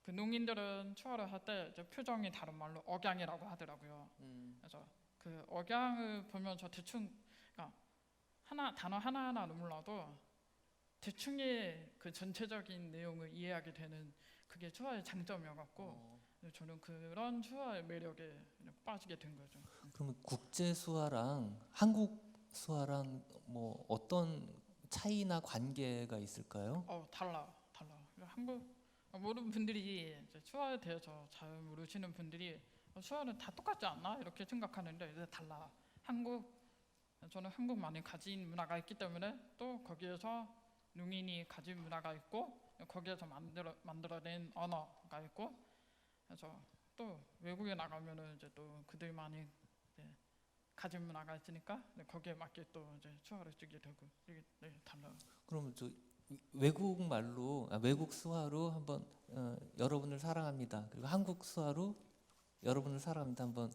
그 농인들은 수화를 할 때 이제 표정이 다른 말로 억양이라고 하더라고요. 그래서 그 억양을 보면서 대충, 그러니까 단어 하나하나 몰라도 대충의 그 전체적인 내용을 이해하게 되는 그게 수화의 장점이어갖고 저는 그런 수화의 매력에 그냥 빠지게 된 거죠. 그러면 국제 수화랑 한국 수화랑 뭐 어떤 차이나 관계가 있을까요? 달라. 한국 모르는 분들이 이제 수화에 대해서 잘 모르시는 분들이 수화는 다 똑같지 않나 이렇게 생각하는데 이제 달라. 저는 한국만이 가진 문화가 있기 때문에 또 거기에서 농인이 가진 문화가 있고 거기에서 만들어낸 언어가 있고 그래서 또 외국에 나가면은 이제 또 그들만이 이제 가진 문화가 있으니까 거기에 맞게 또 이제 수화를 쓰게 되고 이게 달라요. 그러면 저 외국 말로 외국 수화로 한번 여러분을 사랑합니다. 그리고 한국 수화로 여러분을 사랑합니다. 한번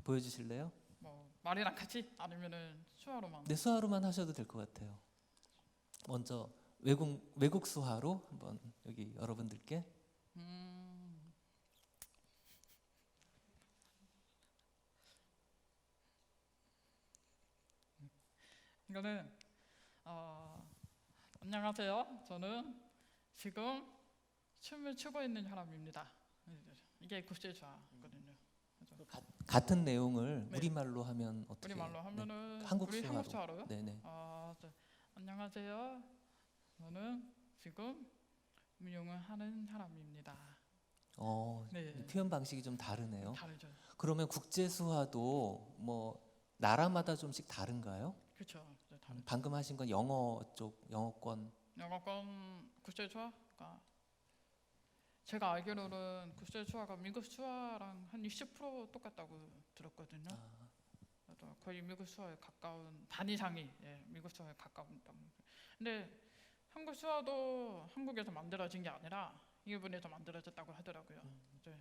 보여주실래요? 뭐 말이랑 같이 아니면은 수화로만. 네, 수화로만 하셔도 될 것 같아요. 먼저 외국 수화로 한번 여기 여러분들께. 이거는 안녕하세요. 저는 지금 춤을 추고 있는 사람입니다. 이게 국제 수화거든요. 같은 내용을 네. 우리말로 하면 어떻게? 우리말로 하면은 한국 우리 수화로. 한국 수화로요? 네네. 안녕하세요. 저는 지금 무용을 하는 사람입니다. 네. 표현 방식이 좀 다르네요. 다르죠. 그러면 국제 수화도 뭐 나라마다 좀씩 다른가요? 그렇죠. 다르죠. 방금 하신 건 영어 쪽 영어권. 영어권 국제 수화가 제가 알기로는 국제 수화가 미국 수화랑 한 20% 똑같다고 들었거든요. 그래서 거의 미국 수화에 가까운 반 이상이 미국 수화에 가까운. 근데 한국 수화도 한국에서 만들어진 게 아니라 일본에서 만들어졌다고 하더라고요. 이제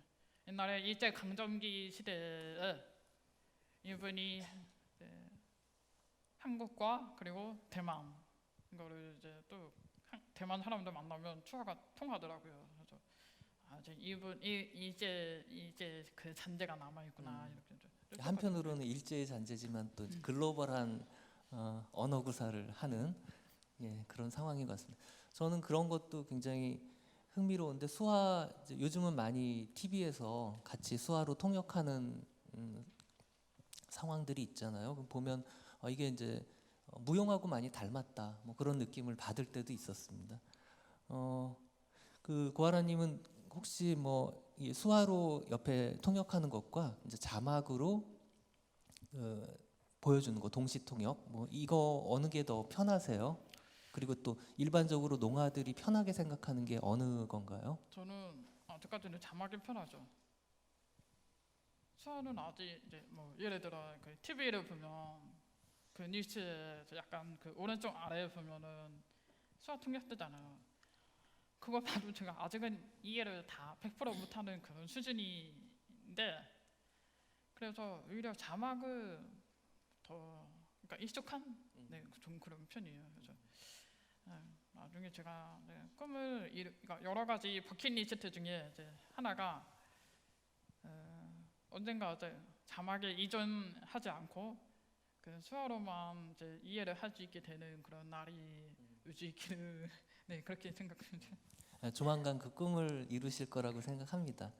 옛날에 일제 강점기 시대에 일본이 한국과 그리고 대만 이거를 이제 또 대만 사람들 만나면 수화가 통하더라고요. 그래서 이제 일본 이제 그 잔재가 남아 있구나 이렇게. 한편으로는 일제의 잔재지만 또 글로벌한 언어 구사를 하는 그런 상황인 것 같습니다. 저는 그런 것도 굉장히 흥미로운데 수화 요즘은 많이 TV에서 같이 수화로 통역하는 상황들이 있잖아요. 그럼 보면 이게 이제 무용하고 많이 닮았다 뭐 그런 느낌을 받을 때도 있었습니다. 그 고아라님은 혹시 뭐 이 수화로 옆에 통역하는 것과 이제 자막으로 보여주는 거 동시 통역 뭐 이거 어느 게 더 편하세요? 그리고 또 일반적으로 농아들이 편하게 생각하는 게 어느 건가요? 저는 아직까지는 자막이 편하죠. 수화는 아직 이제 뭐 예를 들어 그 TV를 보면 그 뉴스에 약간 그 오른쪽 아래에 보면은 수화 통역 뜨잖아요. 그거 봐도 제가 아직은 이해를 다 100% 못하는 그런 수준인데 그래서 오히려 자막을 더 그러니까 익숙한 좀 그런 편이에요. 그래서 나중에 제가 꿈을 그러니까 여러 가지 버킷리스트 중에 이제 하나가 언젠가 이제 자막에 이전하지 않고 그 수화로만 이제 이해를 할 수 있게 되는 그런 날이 오지 있기를 그렇게 생각합니다. 조만간 그 꿈을 이루실 거라고 생각합니다.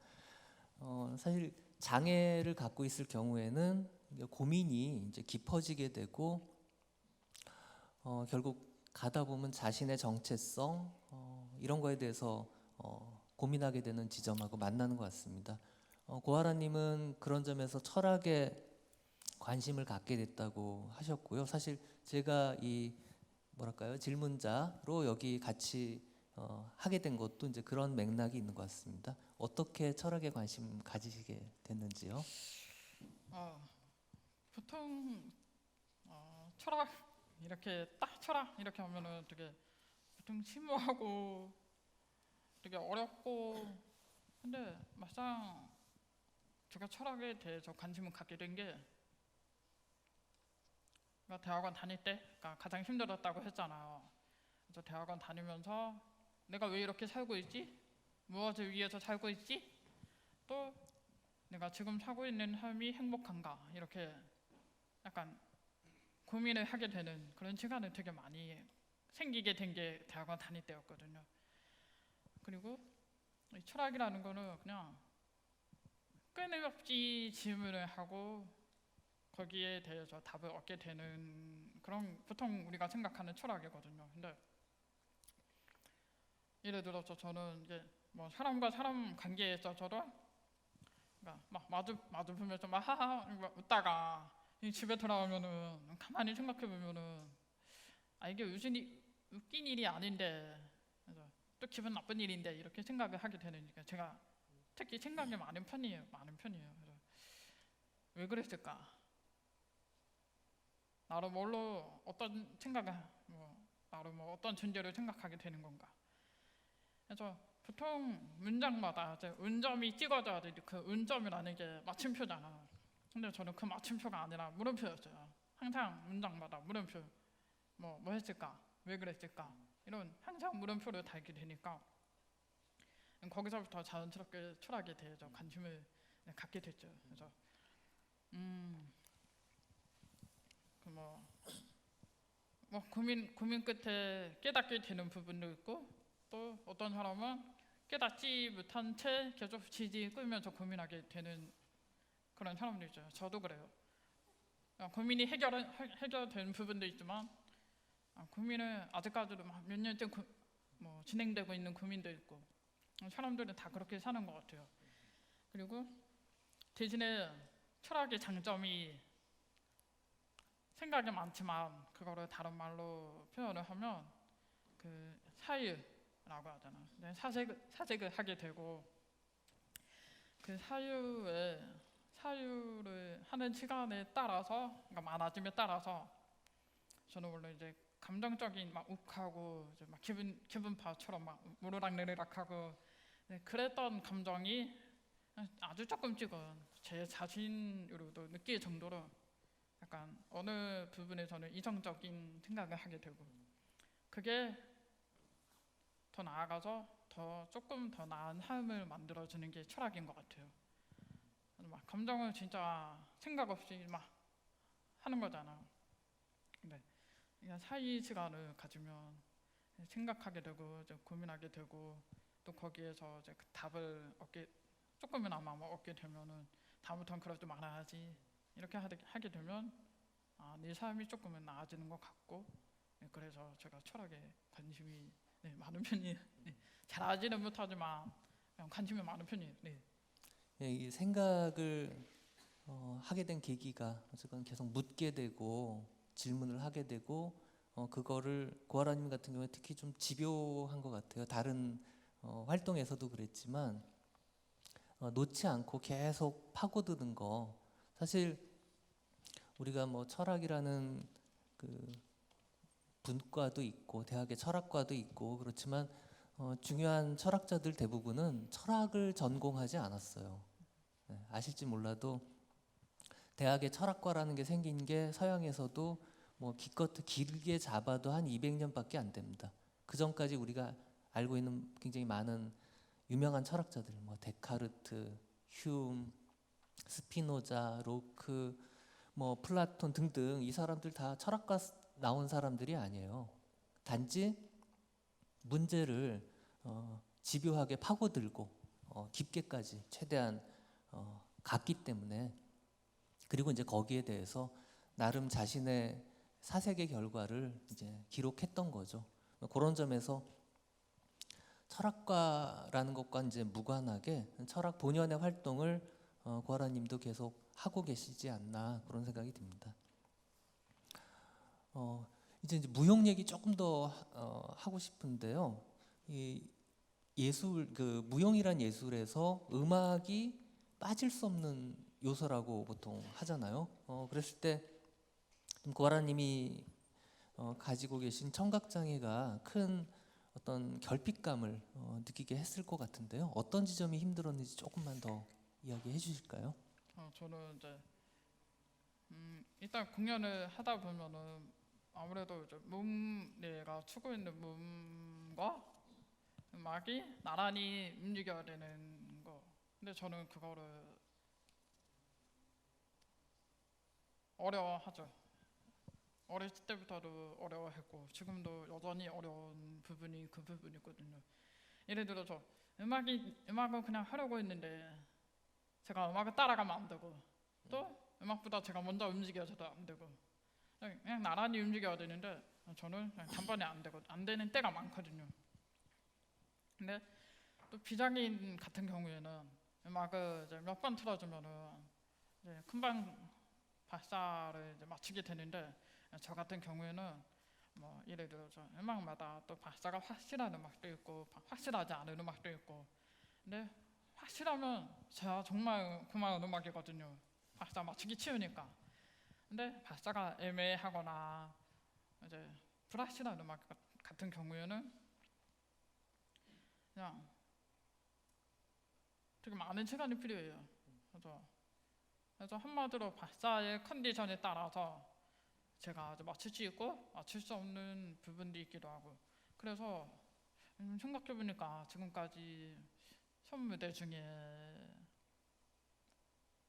사실 장애를 갖고 있을 경우에는 고민이 이제 깊어지게 되고 결국 가다 보면 자신의 정체성 이런 거에 대해서 고민하게 되는 지점하고 만나는 것 같습니다. 고아라님은 그런 점에서 철학에 관심을 갖게 됐다고 하셨고요. 사실 제가 이 뭐랄까요 질문자로 여기 같이 하게 된 것도 이제 그런 맥락이 있는 것 같습니다. 어떻게 철학에 관심 가지시게 됐는지요? 보통 철학 이렇게 딱 철학 이렇게 하면은 되게 보통 심오하고 되게 어렵고 근데 막상 제가 철학에 대해서 관심을 갖게 된 게 대학원 다닐 때 가장 힘들었다고 했잖아요. 그래서 대학원 다니면서 내가 왜 이렇게 살고 있지? 무엇을 위해서 살고 있지? 또 내가 지금 살고 있는 삶이 행복한가? 이렇게 약간 고민을 하게 되는 그런 시간을 되게 많이 생기게 된 게 대학원 다닐 때였거든요. 그리고 이 철학이라는 거는 그냥 끊임없이 질문을 하고 거기에 대해서 답을 얻게 되는 그런 보통 우리가 생각하는 철학이거든요. 근데 예를 들어서 저는 이제 뭐 사람과 사람 관계에 있어서도 그러니까 막 마주 보면서 막 하하 막 웃다가 이 집에 돌아오면은 가만히 생각해 보면은 아 이게 웃긴 일이 아닌데 그래서 또 기분 나쁜 일인데 이렇게 생각을 하게 되니까 제가 특히 생각이 많은 편이에요. 그래서 왜 그랬을까? 나를 뭘로 어떤 생각을 나를 뭐 어떤 존재로 생각하게 되는 건가? 그래서 보통 문장마다 이제 운점이 찍어져야 돼. 그 운점이라는 게 마침표잖아. 근데 저는 그 마침표가 아니라 물음표였어요. 항상 문장마다 물음표. 뭐 했을까? 왜 그랬을까? 이런 항상 물음표를 달게 되니까 거기서부터 자연스럽게 철학에 대해서 관심을 갖게 됐죠. 그래서 그뭐 고민 끝에 깨닫게 되는 부분도 있고 또 어떤 사람은 깨닫지 못한 채 계속 질질 끌면서 고민하게 되는 그런 사람도 있죠. 저도 그래요. 고민이 해결된 부분도 있지만 고민을 아직까지도 몇 년째 뭐 진행되고 있는 고민도 있고 사람들은 다 그렇게 사는 것 같아요. 그리고 대신에 철학의 장점이 생각이 많지만 그거를 다른 말로 표현을 하면 그 사유라고 하잖아. 사색을 하게 되고 그 사유를 하는 시간에 따라서 그러니까 많아짐에 따라서 저는 원래 이제 감정적인 막 욱하고 이제 막 기분파처럼 막 무르락내리락하고 그랬던 감정이 아주 조금씩은 제 자신으로도 느낄 정도로 약간 어느 부분에서는 이성적인 생각을 하게 되고 그게 더 나아가서 조금 더 나은 삶을 만들어주는 게 철학인 것 같아요. 막 감정을 진짜 생각 없이 막 하는 거잖아. 근데 그냥 사이 시간을 가지면 생각하게 되고 이제 고민하게 되고 또 거기에서 이제 그 답을 조금이나마 얻게 되면은 다음부터는 그러지 말아야지 이렇게 하게 되면 내 삶이 조금은 나아지는 것 같고 그래서 제가 철학에 관심이 많은 편이에요. 잘 알지는 못하지만 그냥 관심이 많은 편이에요. 이 생각을 하게 된 계기가 어쨌건 계속 묻게 되고 질문을 하게 되고 그거를 고아라님 같은 경우에 특히 좀 집요한 것 같아요. 다른 활동에서도 그랬지만 놓지 않고 계속 파고드는 거. 사실 우리가 뭐 철학이라는 그 분과도 있고 대학의 철학과도 있고 그렇지만 중요한 철학자들 대부분은 철학을 전공하지 않았어요. 아실지 몰라도 대학의 철학과라는 게 생긴 게 서양에서도 뭐 기껏 길게 잡아도 한 200년밖에 안 됩니다. 그 전까지 우리가 알고 있는 굉장히 많은 유명한 철학자들, 뭐 데카르트, 휴움, 스피노자, 로크, 뭐 플라톤 등등 이 사람들 다 철학과 나온 사람들이 아니에요. 단지 문제를 집요하게 파고들고 깊게까지 최대한 갔기 때문에 그리고 이제 거기에 대해서 나름 자신의 사색의 결과를 이제 기록했던 거죠. 그런 점에서 철학과라는 것과 이제 무관하게 철학 본연의 활동을 고아라님도 계속 하고 계시지 않나 그런 생각이 듭니다. 이제 무용 얘기 조금 더 하고 싶은데요. 이 예술 그 무용이란 예술에서 음악이 빠질 수 없는 요소라고 보통 하잖아요. 그랬을 때 고아라님이 가지고 계신 청각장애가 큰 어떤 결핍감을 느끼게 했을 것 같은데요. 어떤 지점이 힘들었는지 조금만 더 이야기해 주실까요? 저는 이제 일단 공연을 하다 보면은 아무래도 이제 내가 추고 있는 몸과 음악이 나란히 움직여야 되는 거. 근데 저는 그거를 어려워하죠. 어렸을 때부터도 어려워했고 지금도 여전히 어려운 부분이 그 부분이거든요. 예를 들어서 음악은 그냥 하려고 했는데 제가 음악을 따라가면 안 되고 또 음악보다 제가 먼저 움직여서도 안 되고 그냥 나란히 움직여야 되는데 저는 그냥 단번에 안 되는 때가 많거든요. 근데 또 비장애인 같은 경우에는 음악을 이제 몇 번 틀어주면은 이제 금방 박자를 이제 맞추게 되는데 저 같은 경우에는 뭐 예를 들어서 음악마다 또 박자가 확실한 음악도 있고 확실하지 않은 음악도 있고 근데 확실하면 제가 정말 고마운 음악이거든요. 박자 맞추기 쉬우니까. 근데 박자가 애매하거나 이제 불확실한 음악 같은 경우에는 그냥 되게 많은 시간이 필요해요. 그래서 한마디로 박자의 컨디션에 따라서 제가 아주 맞출 수 있고 맞출 수 없는 부분도 있기도 하고 그래서 생각해보니까 지금까지 첫 무대 중에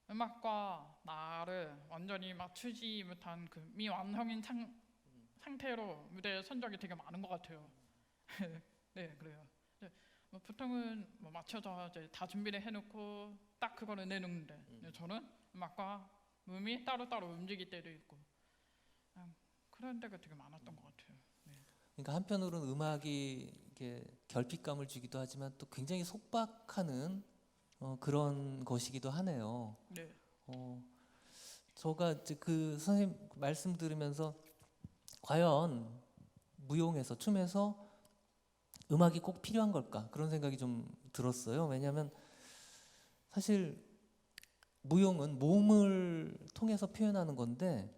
음악과 나를 완전히 맞추지 못한 그 미완성인 상태로 무대에 선 적이 되게 많은 것 같아요. 네, 그래요. 뭐 보통은 뭐 맞춰서 이제 다 준비를 해놓고 딱 그거를 내놓는데 저는 음악과 몸이 따로따로 움직일 때도 있고 그런 데가 되게 많았던 것 같아요. 네. 그러니까 한편으로는 음악이 이렇게 결핍감을 주기도 하지만 또 굉장히 속박하는 그런 것이기도 하네요. 네. 제가 이제 그 선생님 말씀 들으면서 과연 무용에서 춤에서 음악이 꼭 필요한 걸까 그런 생각이 좀 들었어요. 왜냐하면 사실 무용은 몸을 통해서 표현하는 건데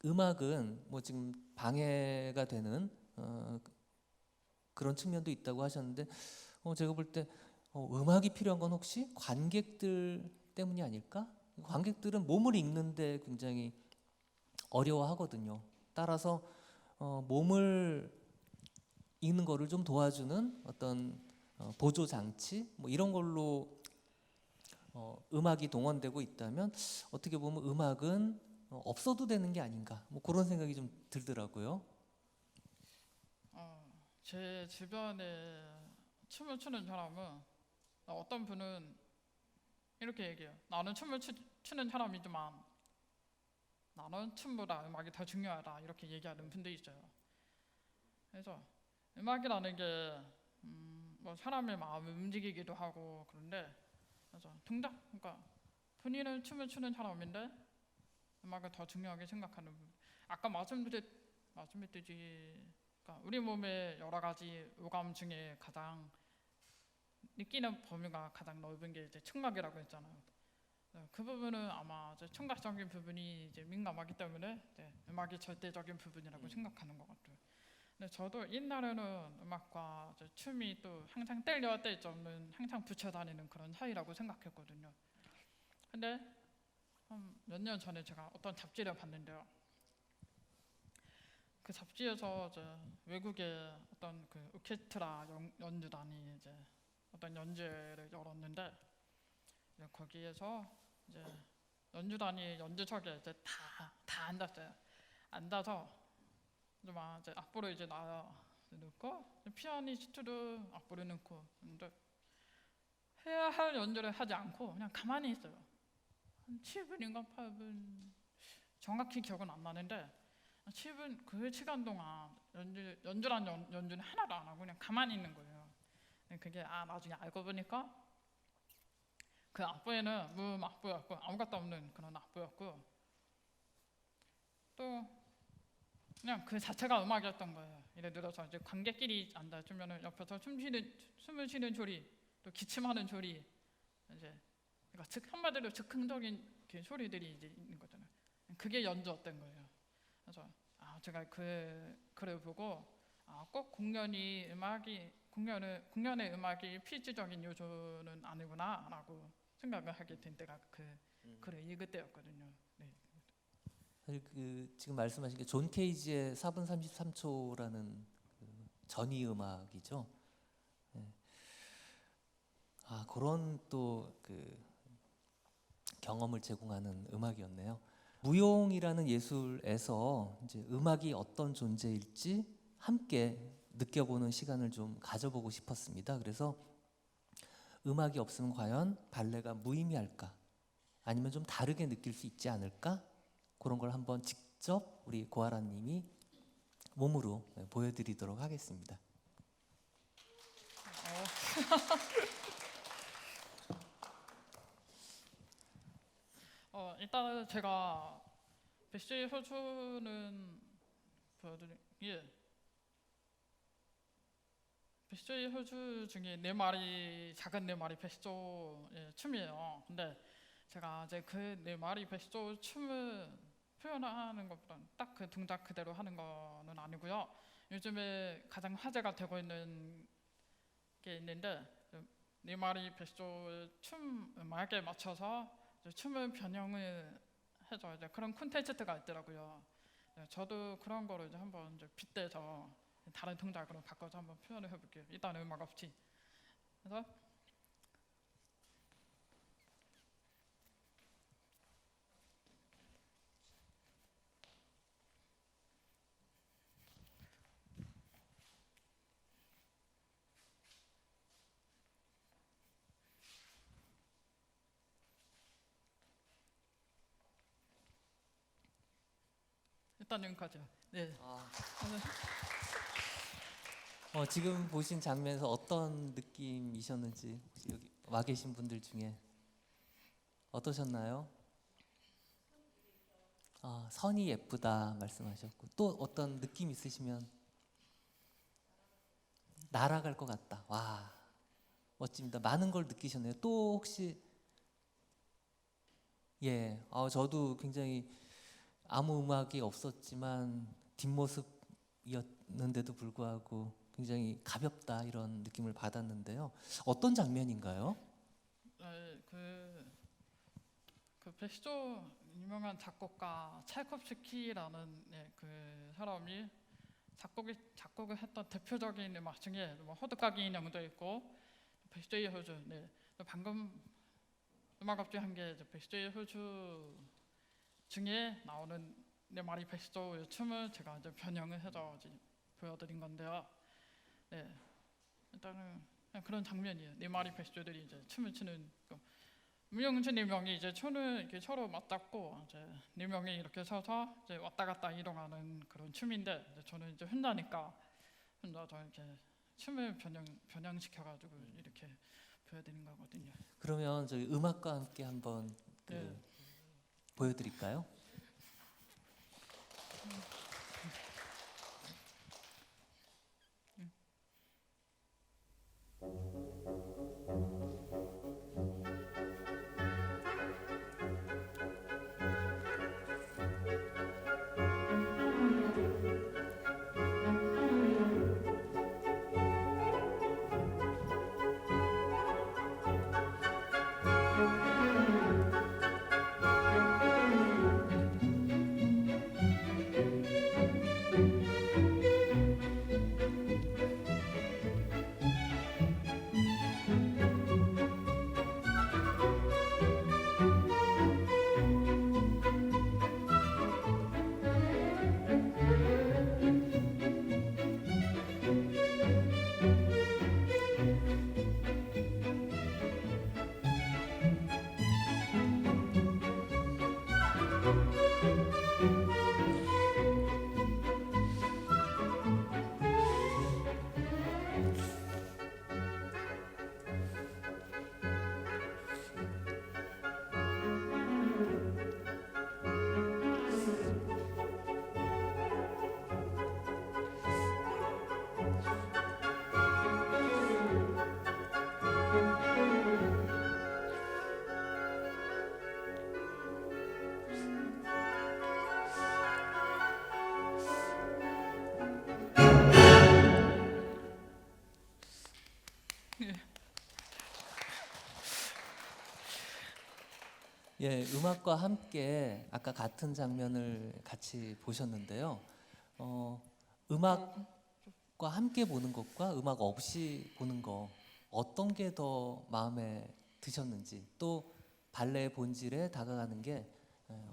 음악은 뭐 지금 방해가 되는 그런 측면도 있다고 하셨는데 제가 볼 때 음악이 필요한 건 혹시 관객들 때문이 아닐까? 관객들은 몸을 읽는데 굉장히 어려워하거든요. 따라서 몸을 읽는 거를 좀 도와주는 어떤 보조 장치 뭐 이런 걸로 음악이 동원되고 있다면 어떻게 보면 음악은 없어도 되는 게 아닌가 뭐 그런 생각이 좀 들더라고요. 제 주변에 춤을 추는 사람은 어떤 분은 이렇게 얘기해요. 나는 춤을 추는 사람이지만 나는 춤보다 음악이 더 중요하다 이렇게 얘기하는 분도 있어요. 그래서 음악이라는 게 뭐 사람의 마음을 움직이기도 하고 그런데 그래서 그러니까 본인은 춤을 추는 사람인데 음악을 더 중요하게 생각하는 분. 아까 말씀드렸듯이 그러니까 우리 몸의 여러 가지 오감 중에 가장 느끼는 범위가 가장 넓은 게 이제 청각이라고 했잖아요. 그 부분은 아마 이제 청각적인 부분이 이제 민감하기 때문에 이제 음악이 절대적인 부분이라고 생각하는 것 같아요. 근데 저도 옛날에는 음악과 이제 춤이 또 항상 뗄래야 뗄 수 없는 항상 붙여 다니는 그런 사이라고 생각했거든요. 근데 몇 년 전에 제가 어떤 잡지를 봤는데요. 그 잡지에서 이제 외국의 어떤 그 오케스트라 연주단이 이제 어떤 연주회를 열었는데 이제 거기에서 이제 연주단이 연주석에 이제 다 앉았어요. 앉아서 이제 막 이제 악보를 이제 넣고 피아니스트도 악보를 넣고 근데 해야 할 연주를 하지 않고 그냥 가만히 있어요. 한 7분인가 8분 정확히 기억은 안 나는데 7분 그 시간 동안 연주란 연주는 하나도 안 하고 그냥 가만히 있는 거예요. 그게 나중에 알고 보니까 그 악보에는 무음 악보였고 아무것도 없는 그런 악보였고 또 그냥 그 자체가 음악이었던 거예요. 예를 들어서 이제 관객끼리 앉아주면은 옆에서 숨을 쉬는 소리, 또 기침하는 소리, 이제 그러니까 한마디로 즉흥적인 그 소리들이 이제 있는 거잖아요. 그게 연주였던 거예요. 그래서 제가 글을 보고 꼭 공연의 음악이 필수적인 요소는 아니구나라고 생각을 하게 된 때가 그 글을 읽을 때였거든요. 네. 사실 그 지금 말씀하신 게 존 케이지의 4분 33초라는 그 전위 음악이죠. 네. 그런 또 그 경험을 제공하는 음악이었네요. 무용이라는 예술에서 이제 음악이 어떤 존재일지 함께 느껴보는 시간을 좀 가져보고 싶었습니다. 그래서 음악이 없으면 과연 발레가 무의미할까? 아니면 좀 다르게 느낄 수 있지 않을까? 그런 걸 한번 직접 우리 고아라님이 몸으로 보여드리도록 하겠습니다. 일단은 제가 베스트의 효주는 보여드린 게 베스트의 효주 중에 네 마리 작은 네 마리 베스트의 춤이에요. 근데 제가 이제 그 네 마리 베스트 춤을 표현하는 것보다는 딱 그 동작 그대로 하는 거는 아니고요. 요즘에 가장 화제가 되고 있는 게 있는데 네 마리 베스트 춤 음악에 맞춰서 이제 춤을 변형을 해서 이제 그런 콘텐츠가 있더라고요. 네, 저도 그런 거를 이제 한번 이제 빗대서 다른 동작으로 바꿔서 한번 표현을 해볼게요. 일단 음악 없이. 그래서 일단 여기까지요. 네. 지금 보신 장면에서 어떤 느낌이셨는지 혹시 여기 와 계신 분들 중에 어떠셨나요? 선이 예쁘다 말씀하셨고 또 어떤 느낌 있으시면 날아갈 것 같다. 와, 멋집니다. 많은 걸 느끼셨네요. 또 혹시 저도 굉장히 아무 음악이 없었지만 뒷모습이었는데도 불구하고 굉장히 가볍다 이런 느낌을 받았는데요. 어떤 장면인가요? 그 베스토 유명한 작곡가 차이콥스키라는 그 사람이 작곡을 했던 대표적인 음악 중에 뭐 호두까기 인형도 있고 베스토의 호주. 네. 방금 음악 업체 한게 베스토의 호주 중에 나오는 네 마리 베스토의 춤을 제가 이제 변형을 해서 이제 보여드린 건데요. 네. 일단은 그냥 그런 장면이에요. 네 마리 베스토들이 이제 춤을 추는 무용주 네 명이 이제 춤을 이렇게 서로 맞잡고 이제 네 명이 이렇게 서서 이제 왔다 갔다 이동하는 그런 춤인데 이제 저는 이제 혼자니까 혼자서 이렇게 춤을 변형시켜가지고 이렇게 보여드린 거거든요. 그러면 저희 음악과 함께 한번 네. 보여드릴까요? 음악과 함께 아까 같은 장면을 같이 보셨는데요. 음악과 함께 보는 것과 음악 없이 보는 거 어떤 게 더 마음에 드셨는지 또 발레의 본질에 다가가는 게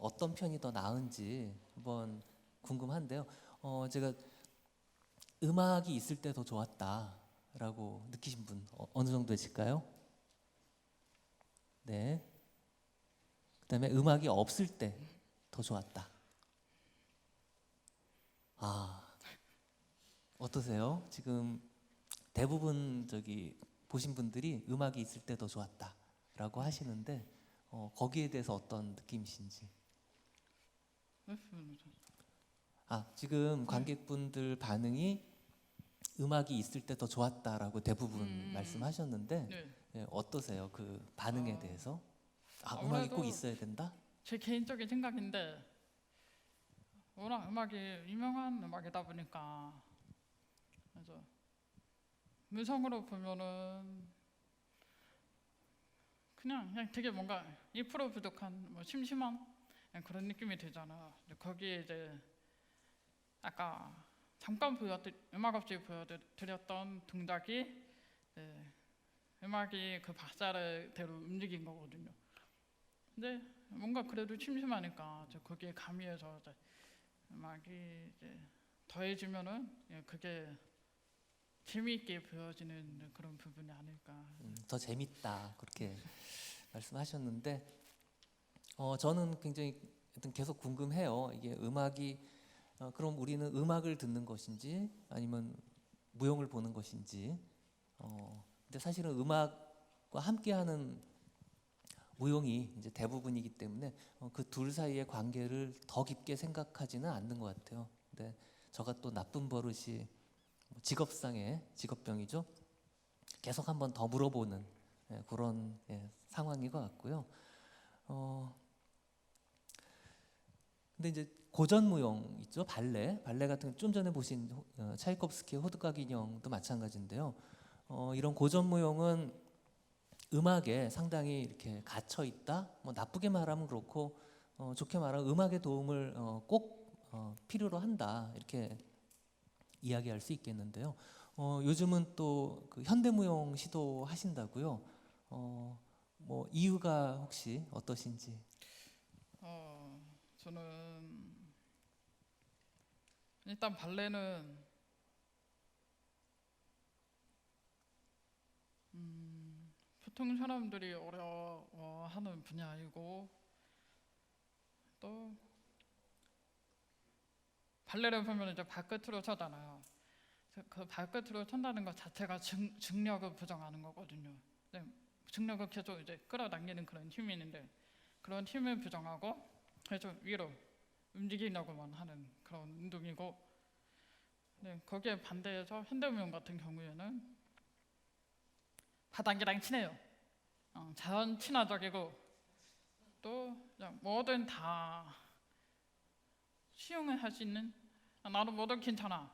어떤 편이 더 나은지 한번 궁금한데요. 제가 음악이 있을 때 더 좋았다라고 느끼신 분 어느 정도 되실까요? 네. 그다음에 음악이 없을 때 더 좋았다. 아, 어떠세요? 지금 대부분 저기 보신 분들이 음악이 있을 때 더 좋았다라고 하시는데 거기에 대해서 어떤 느낌이신지. 아, 지금 관객분들 반응이 음악이 있을 때 더 좋았다라고 대부분 말씀하셨는데 네. 예, 어떠세요? 그 반응에 아, 대해서? 아, 음악이 아무래도 꼭 있어야 된다? 제 개인적인 생각인데 워낙 음악이 유명한 음악이다 보니까 그래서 음성으로 보면은 그냥 되게 뭔가 2% 부족한 뭐 심심한 그런 느낌이 들잖아. 근데 거기에 이제 아까 잠깐 음악 없이 보여드렸던 동작이 음악이 그 박자대로 움직인 거거든요. 근데 뭔가 그래도 심심하니까 이제 거기에 가미해서 이제 음악이 이제 더해지면은 그게 재미있게 보여지는 그런 부분이 아닐까. 더 재밌다 그렇게 말씀하셨는데 저는 굉장히 하여튼 계속 궁금해요. 이게 음악이 그럼 우리는 음악을 듣는 것인지 아니면 무용을 보는 것인지 근데 사실은 음악과 함께하는 무용이 이제 대부분이기 때문에 그 둘 사이의 관계를 더 깊게 생각하지는 않는 것 같아요. 근데 저가 또 나쁜 버릇이 직업상의 직업병이죠. 계속 한번 더 물어보는 그런 상황인 것 같고요. 근데 이제 고전 무용 있죠, 발레 같은 좀 전에 보신 차이콥스키의 호두까기 인형도 마찬가지인데요. 이런 고전 무용은 음악에 상당히 이렇게 갇혀 있다. 뭐 나쁘게 말하면 그렇고 좋게 말하면 음악의 도움을 꼭 필요로 한다 이렇게 이야기할 수 있겠는데요. 요즘은 또 그 현대무용 시도하신다고요. 뭐 이유가 혹시 어떠신지? 저는 일단 발레는 보통 사람들이 어려워하는 분야이고 또 발레를 보면 이제 발끝으로 차잖아요. 그 발끝으로 찬다는 것 자체가 중력을 부정하는 거거든요. 네, 중력을 계속 이제 끌어당기는 그런 힘이 있는데 그런 힘을 부정하고 계속 위로 움직이려고만 하는 그런 운동이고 네, 거기에 반대해서 현대무용 같은 경우에는 바닥이랑 친해요. 자연 친화적이고 또 그냥 뭐든 다 수용을 할 수 있는 나도 뭐든 괜찮아.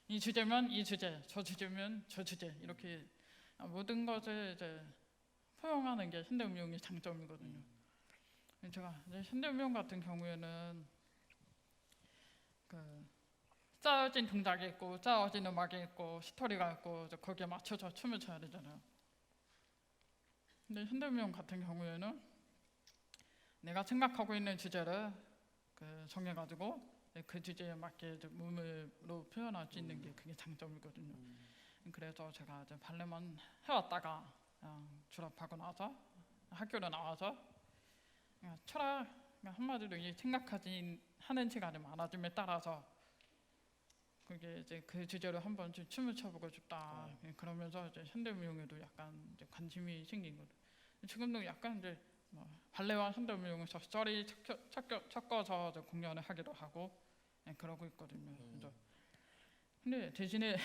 이 주제면 이 주제, 저 주제면 저 주제 이렇게 모든 것을 이제 포용하는 게 현대무용의 장점이거든요. 제가 이제 현대무용 같은 경우에는 그 짜여진 동작이 있고 짜여진 음악이 있고 스토리가 있고 이제 거기에 맞춰서 춤을 춰야 되잖아요. 근데 현대무용 같은 경우에는 내가 생각하고 있는 주제를 정해가지고 그 주제에 맞게 이제 몸으로 표현할 수 있는 게 그게 장점이거든요. 그래서 제가 이제 발레만 해왔다가 졸업하고 나서 학교를 나와서 그냥 철학 한마디로 이 생각하지 하는 시간이 많아짐에 따라서 그게 이제 그 주제로 한번 좀 춤을 춰보고 싶다. 그러면서 이제 현대무용에도 약간 이제 관심이 생긴 거죠. 지금도 약간 이제 뭐 발레와 현대무용을 적절히 섞어서 이제 공연을 하기도 하고 그러고 있거든요. 그래서 근데 대신에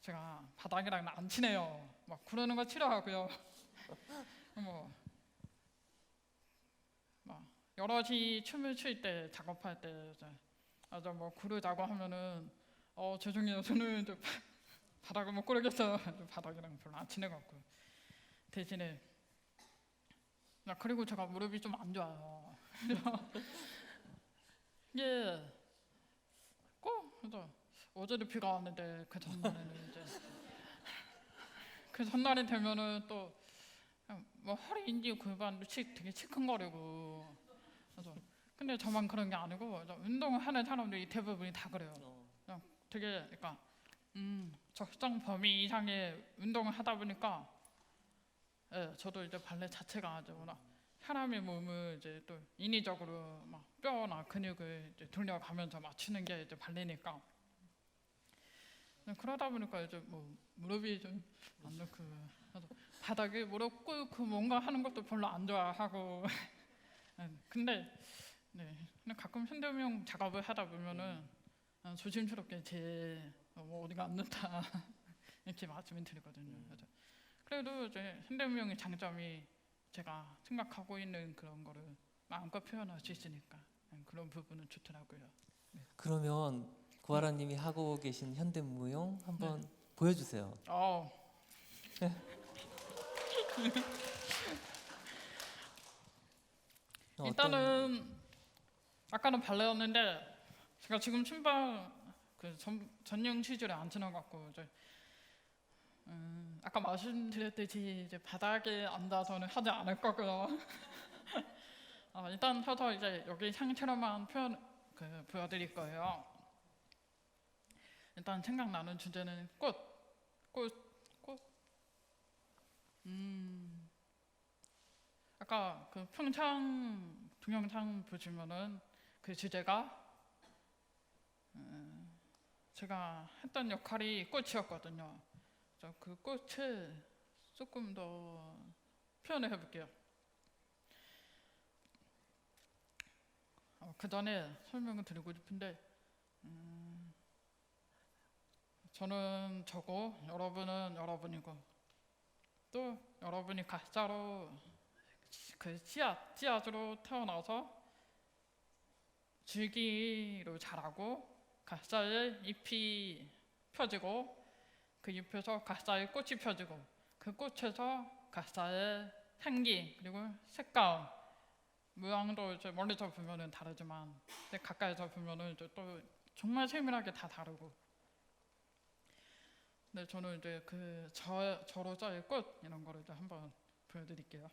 제가 바닥이랑 안 친해요. 막 그러는 거 싫어하고요. 뭐 막 여럿이 춤을 출 때 작업할 때 이제 뭐 구르자고 하면은 죄송해요. 저는 바닥을 못 구르겠어요. 바닥이랑 별로 안 친해갖고 대신에 그리고 제가 무릎이 좀 안 좋아요. 이게 꼭 그래서 어제도 비가 왔는데 그 전날에는 이제 그 전날이 되면은 또 뭐 허리인지 골반도 되게 치큰거리고 그래서 근데 저만 그런 게 아니고 운동을 하는 사람들이 대부분이 다 그래요. 그냥 되게 그러니까 적정 범위 이상의 운동을 하다 보니까 저도 이제 발레 자체가 아주 워낙 사람의 몸을 이제 또 인위적으로 막 뼈나 근육을 이제 돌려가면서 맞추는 게 이제 발레니까 그러다 보니까 이제 뭐 무릎이 좀 안 좋고 그래서 바닥에 무릎 꿇고 뭔가 하는 것도 별로 안 좋아하고 근데 네 근데 가끔 현대무용 작업을 하다 보면은 조심스럽게 뭐 어디가 안 좋다 이렇게 말씀을 드리거든요. 그래도 이제 현대무용의 장점이 제가 생각하고 있는 그런 거를 마음껏 표현할 수 있으니까 그런 부분은 좋더라고요. 그러면 구하라님이 하고 계신 현대무용 한번 보여주세요. 일단은 아까는 발레였는데 제가 지금 신발 그 전용 시절에 안 신어갖고 이제 아까 말씀드렸듯이 이제 바닥에 앉아서는 하지 않을 거고요. 일단 서서 이제 여기 상체로만 보여드릴 거예요. 일단 생각나는 주제는 꽃. 아까 그 평창 동영상 보시면은 그 주제가 제가 했던 역할이 꽃이었거든요. 그래서 그 꽃을 조금 더 표현을 해볼게요. 그 전에 설명을 드리고 싶은데 저는 저고 여러분은 여러분이고 또 여러분이 가짜로 그 씨앗으로 태어나서 줄기로 자라고 가짜의 잎이 펴지고 그 잎에서 가짜의 꽃이 펴지고 그 꽃에서 가짜의 향기 그리고 색감 모양도 이제 멀리서 보면은 다르지만 가까이서 보면은 이제 또 정말 세밀하게 다 다르고 근데 저는 이제 그 저로서의 꽃 이런 거를 이제 한번 보여드릴게요.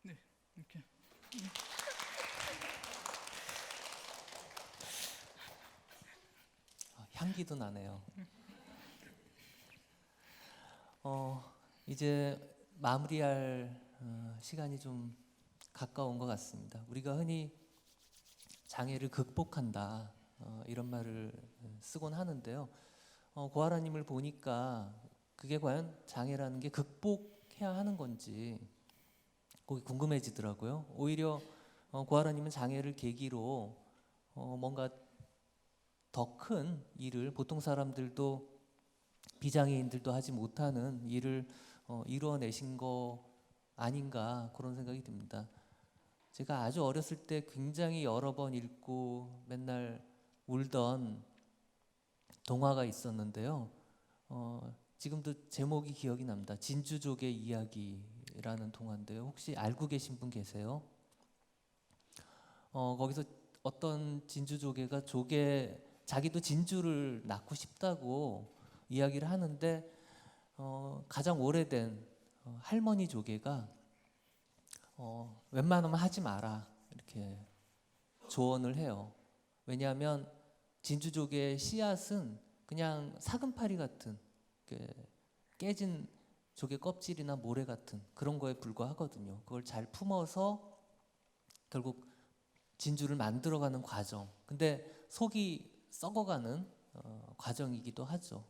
네, 이렇게. 향기도 나네요. 이제 마무리할 시간이 좀 가까운 것 같습니다. 우리가 흔히 장애를 극복한다 이런 말을 쓰곤 하는데요. 고아라님을 보니까 그게 과연 장애라는 게 극복해야 하는 건지 그게 궁금해지더라고요. 오히려 고아라님은 장애를 계기로 뭔가 더 큰 일을 보통 사람들도 비장애인들도 하지 못하는 일을 이루어내신 거 아닌가 그런 생각이 듭니다. 제가 아주 어렸을 때 굉장히 여러 번 읽고 맨날 울던 동화가 있었는데요. 지금도 제목이 기억이 납니다. 진주족의 이야기라는 동화인데요. 혹시 알고 계신 분 계세요? 거기서 어떤 진주조개가 자기도 진주를 낳고 싶다고 이야기를 하는데 가장 오래된 할머니 조개가 웬만하면 하지 마라 이렇게 조언을 해요. 왜냐하면 진주조개의 씨앗은 그냥 사금파리 같은 깨진 조개 껍질이나 모래 같은 그런 거에 불과하거든요. 그걸 잘 품어서 결국 진주를 만들어가는 과정. 근데 속이 썩어가는 과정이기도 하죠.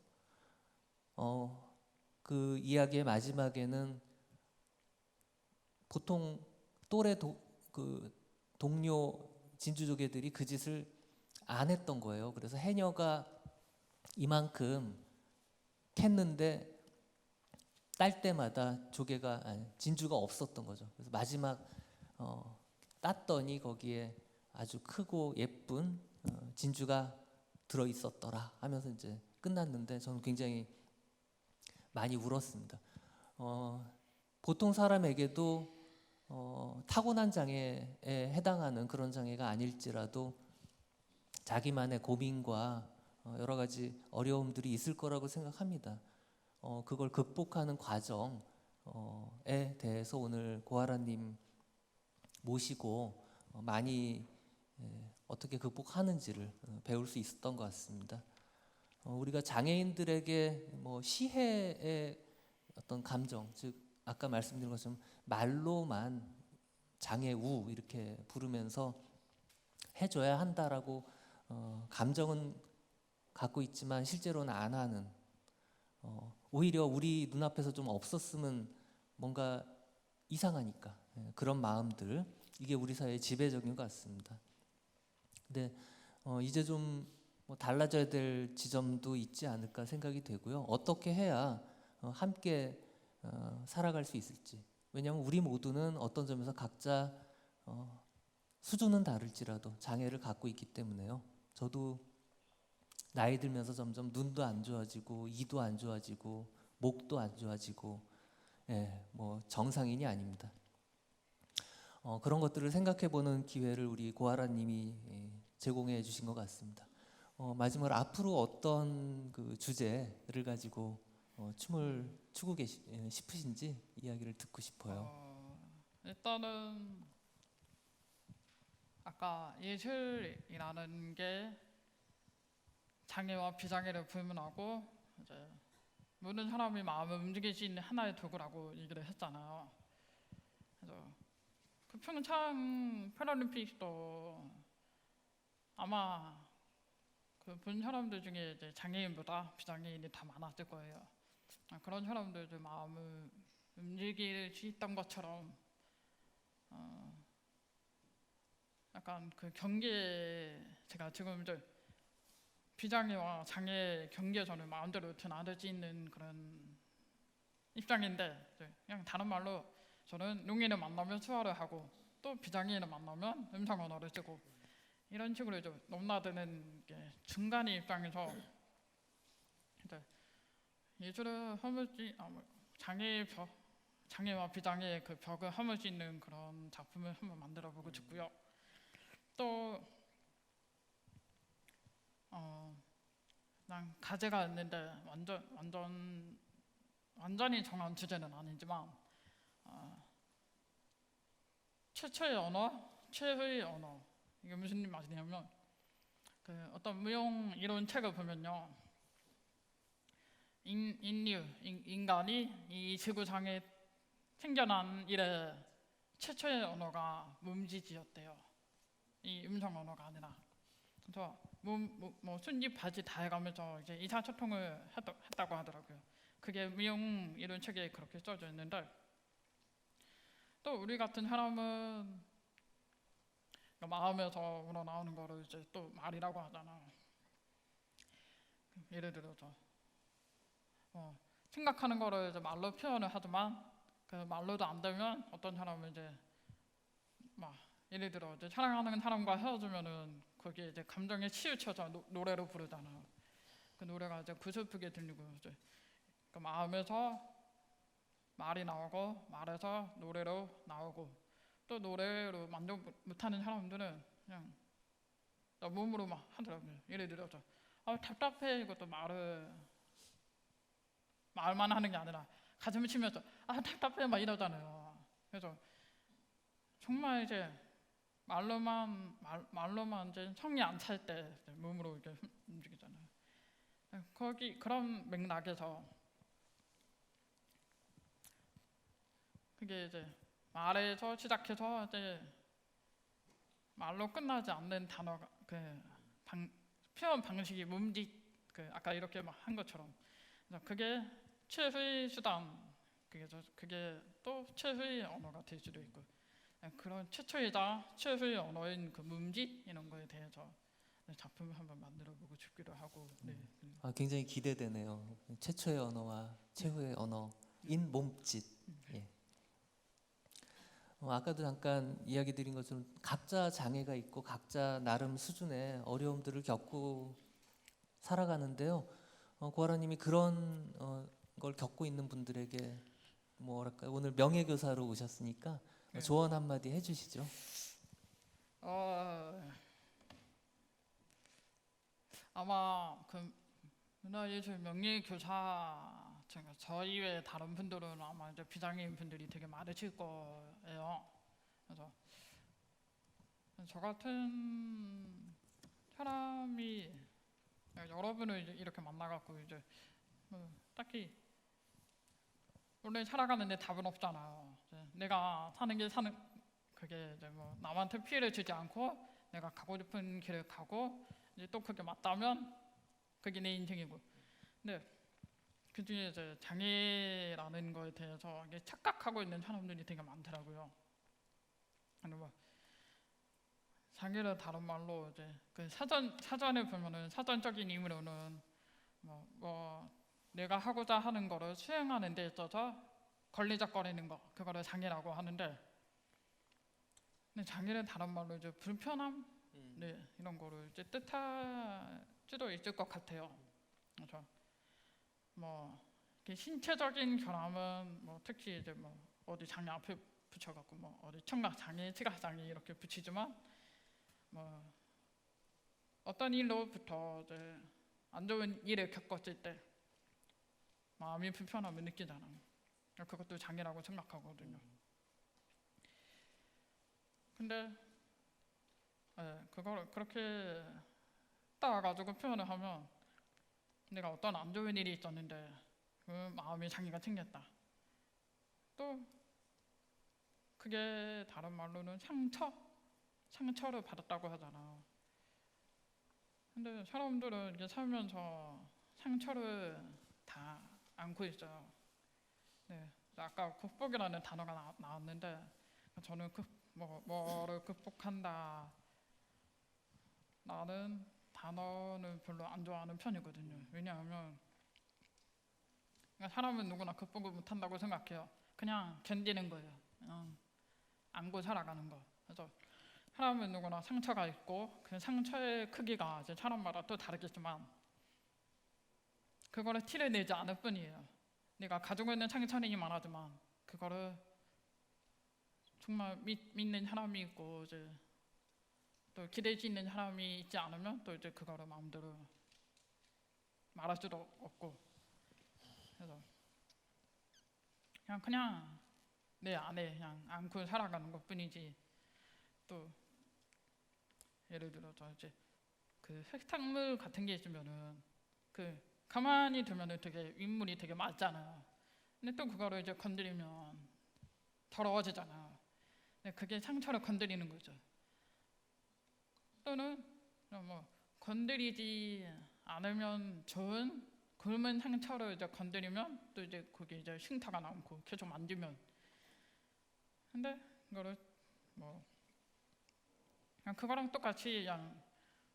그 이야기의 마지막에는 보통 또래 동료 진주조개들이 그 짓을 안 했던 거예요. 그래서 해녀가 이만큼 캤는데 딸 때마다 진주가 없었던 거죠. 그래서 마지막 땄더니 거기에 아주 크고 예쁜 진주가 들어 있었더라 하면서 이제 끝났는데 저는 굉장히 많이 울었습니다. 보통 사람에게도 타고난 장애에 해당하는 그런 장애가 아닐지라도 자기만의 고민과 여러 가지 어려움들이 있을 거라고 생각합니다. 그걸 극복하는 과정에 대해서 오늘 고아라님 모시고 많이 어떻게 극복하는지를 배울 수 있었던 것 같습니다. 우리가 장애인들에게 뭐 시혜의 어떤 감정, 즉 아까 말씀드린 것처럼 말로만 장애우 이렇게 부르면서 해줘야 한다라고 감정은 갖고 있지만 실제로는 안 하는, 오히려 우리 눈앞에서 좀 없었으면 뭔가 이상하니까 그런 마음들, 이게 우리 사회의 지배적인 것 같습니다. 근데 이제 좀 뭐 달라져야 될 지점도 있지 않을까 생각이 되고요. 어떻게 해야 함께 살아갈 수 있을지. 왜냐하면 우리 모두는 어떤 점에서 각자 수준은 다를지라도 장애를 갖고 있기 때문에요. 저도 나이 들면서 점점 눈도 안 좋아지고 이도 안 좋아지고 목도 안 좋아지고, 뭐 정상인이 아닙니다. 그런 것들을 생각해보는 기회를 우리 고아라님이 제공해 주신 것 같습니다. 마지막으로 앞으로 어떤 그 주제를 가지고 춤을 추고 싶으신지 이야기를 듣고 싶어요. 일단은 아까 예술이라는 게 장애와 비장애를 불문하고 이제 모든 사람이 마음을 움직일 수 있는 하나의 도구라고 얘기를 했잖아요. 그래서 그 평창 패럴림픽도 아마 그 본 사람들 중에 이제 장애인보다 비장애인이 더 많았을 거예요. 그런 사람들의 마음을 움직일 수 있던 것처럼 약간 그 경계에 제가 지금 이제 비장애와 장애 경계에 저는 마음대로 드나들 수 있는 그런 입장인데, 그냥 다른 말로 저는 용인을 만나면 수화를 하고 또 비장애인을 만나면 음성 언어를 쓰고 이런 식으로 좀 넘나드는 게 중간의 입장에서 예술을 허물지 장애의 벽, 장애와 비장애의 그 벽을 허물 수 있는 그런 작품을 한번 만들어보고 싶고요. 또 난 가제가 있는데 완전히 정한 주제는 아니지만 최초의 언어, 최후의 언어, 이게 무슨 말이냐면 그 어떤 무용 이론 책을 보면요, 인간이 이 지구상에 생겨난 이래 최초의 언어가 몸짓이었대요. 이 음성 언어가 아니라. 그래서 뭐 손짓 바지 다 해가면서 이제 의사소통을 했다고 하더라고요. 그게 무용 이론 책에 그렇게 써져 있는데, 또 우리 같은 사람은 마음에서 우러나오는 거를 이제 또 말이라고 하잖아. 예를 들어서 생각하는 거를 이제 말로 표현을 하지만 그 말로도 안 되면 어떤 사람은 이제 막 예를 들어 이제 사랑하는 사람과 헤어지면은 거기에 이제 감정에 치우쳐서 노래로 부르잖아. 그 노래가 이제 구슬프게 들리고 이제 그 마음에서 말이 나오고 말에서 노래로 나오고, 또 노래로 만족 못하는 사람들은 그냥 몸으로 막 하더라고요. 예를 들어서 답답해, 이것도 말만 하는 게 아니라 가슴을 치면서 답답해 막 이러잖아요. 그래서 정말 이제 말로만 이제 성이 안 찰 때 몸으로 이렇게 움직이잖아요. 거기 그런 맥락에서 그게 이제 말에서 시작해서 이제 말로 끝나지 않는 단어가 표현 방식이 몸짓, 아까 이렇게 막 한 것처럼 그게 최후의 수단, 그게 또 최후의 언어가 될 수도 있고, 그런 최초이자 최후의 언어인 그 몸짓 이런 거에 대해서 작품을 한번 만들어보고 싶기도 하고. 굉장히 기대되네요. 최초의 언어와 최후의 언어인 몸짓. 예. 아까도 잠깐 이야기 드린 것처럼 각자 장애가 있고 각자 나름 수준의 어려움들을 겪고 살아가는데요. 고아라님이 그런 걸 겪고 있는 분들에게 뭐랄까요? 오늘 명예교사로 오셨으니까 네. 조언 한마디 해주시죠. 아마 그 문화예술 명예교사 저 이외에 다른 분들은 아마 이제 비장애인 분들이 되게 많으실 거예요. 그래서 저 같은 사람이 여러분을 이제 이렇게 만나갖고 이제 딱히 원래 살아가는데 답은 없잖아요. 이제 내가 사는 게 사는 그게 이제 뭐 남한테 피해를 주지 않고 내가 가고 싶은 길을 가고 이제 또 그게 맞다면 그게 내 인생이고. 근데 그 중에 이제 장애라는 거에 대해서 이게 착각하고 있는 사람들이 되게 많더라고요. 아니 뭐 장애를 다른 말로 이제 그 사전에 보면은 사전적인 의미로는 뭐 내가 하고자 하는 거를 수행하는 데 있어서 걸리적거리는 거 그거를 장애라고 하는데, 근데 장애는 다른 말로 이제 불편함 네, 이런 거를 이제 뜻할 수도 있을 것 같아요. 그렇죠. 뭐 이렇게 신체적인 결함은 뭐 특히 이제 뭐 어디 장애 앞에 붙여갖고 뭐 어디 청각 장애, 시각 장애 이렇게 붙이지만 뭐 어떤 일로부터 이제 안 좋은 일을 겪었을 때 마음이 불편함을 느끼잖아요. 그것도 장애라고 생각하거든요. 근데 그걸 그렇게 따가지고 표현을 하면 내가 어떤 안 좋은 일이 있었는데 그 마음의 장애가 생겼다. 또 그게 다른 말로는 상처를 받았다고 하잖아요. 근데 사람들은 이게 살면서 상처를 다 안고 있어요. 네, 아까 극복이라는 단어가 나왔는데 저는 뭐를 극복한다 라는 단어는 별로 안 좋아하는 편이거든요. 왜냐하면 사람은 누구나 극복을 못한다고 생각해요. 그냥 견디는 거예요. 안고 살아가는 거. 그래서 사람은 누구나 상처가 있고 그 상처의 크기가 이제 사람마다 또 다르겠지만 그거를 티를 내지 않을 뿐이에요. 내가 가지고 있는 상처는 이만하지만 그거를 정말 믿는 사람이 있고 이제 또 기대지 있는 사람이 있지 않으면 또 이제 그거를 마음대로 말할 수도 없고, 그래서 그냥 내 안에 그냥 안고 살아가는 것뿐이지. 또 예를 들어서 이제 그 흙탕물 같은 게 있으면은 그 가만히 두면은 되게 윗물이 되게 맑잖아요. 근데 또 그거를 이제 건드리면 더러워지잖아요. 근데 그게 상처를 건드리는 거죠. 또는 뭐 건드리지 않으면 좋은 굵은 상처를 이제 건드리면 또 이제 그게 이제 흉터가 남고 계속 만지면, 근데 그거를 뭐 그냥 그거랑 똑같이 그냥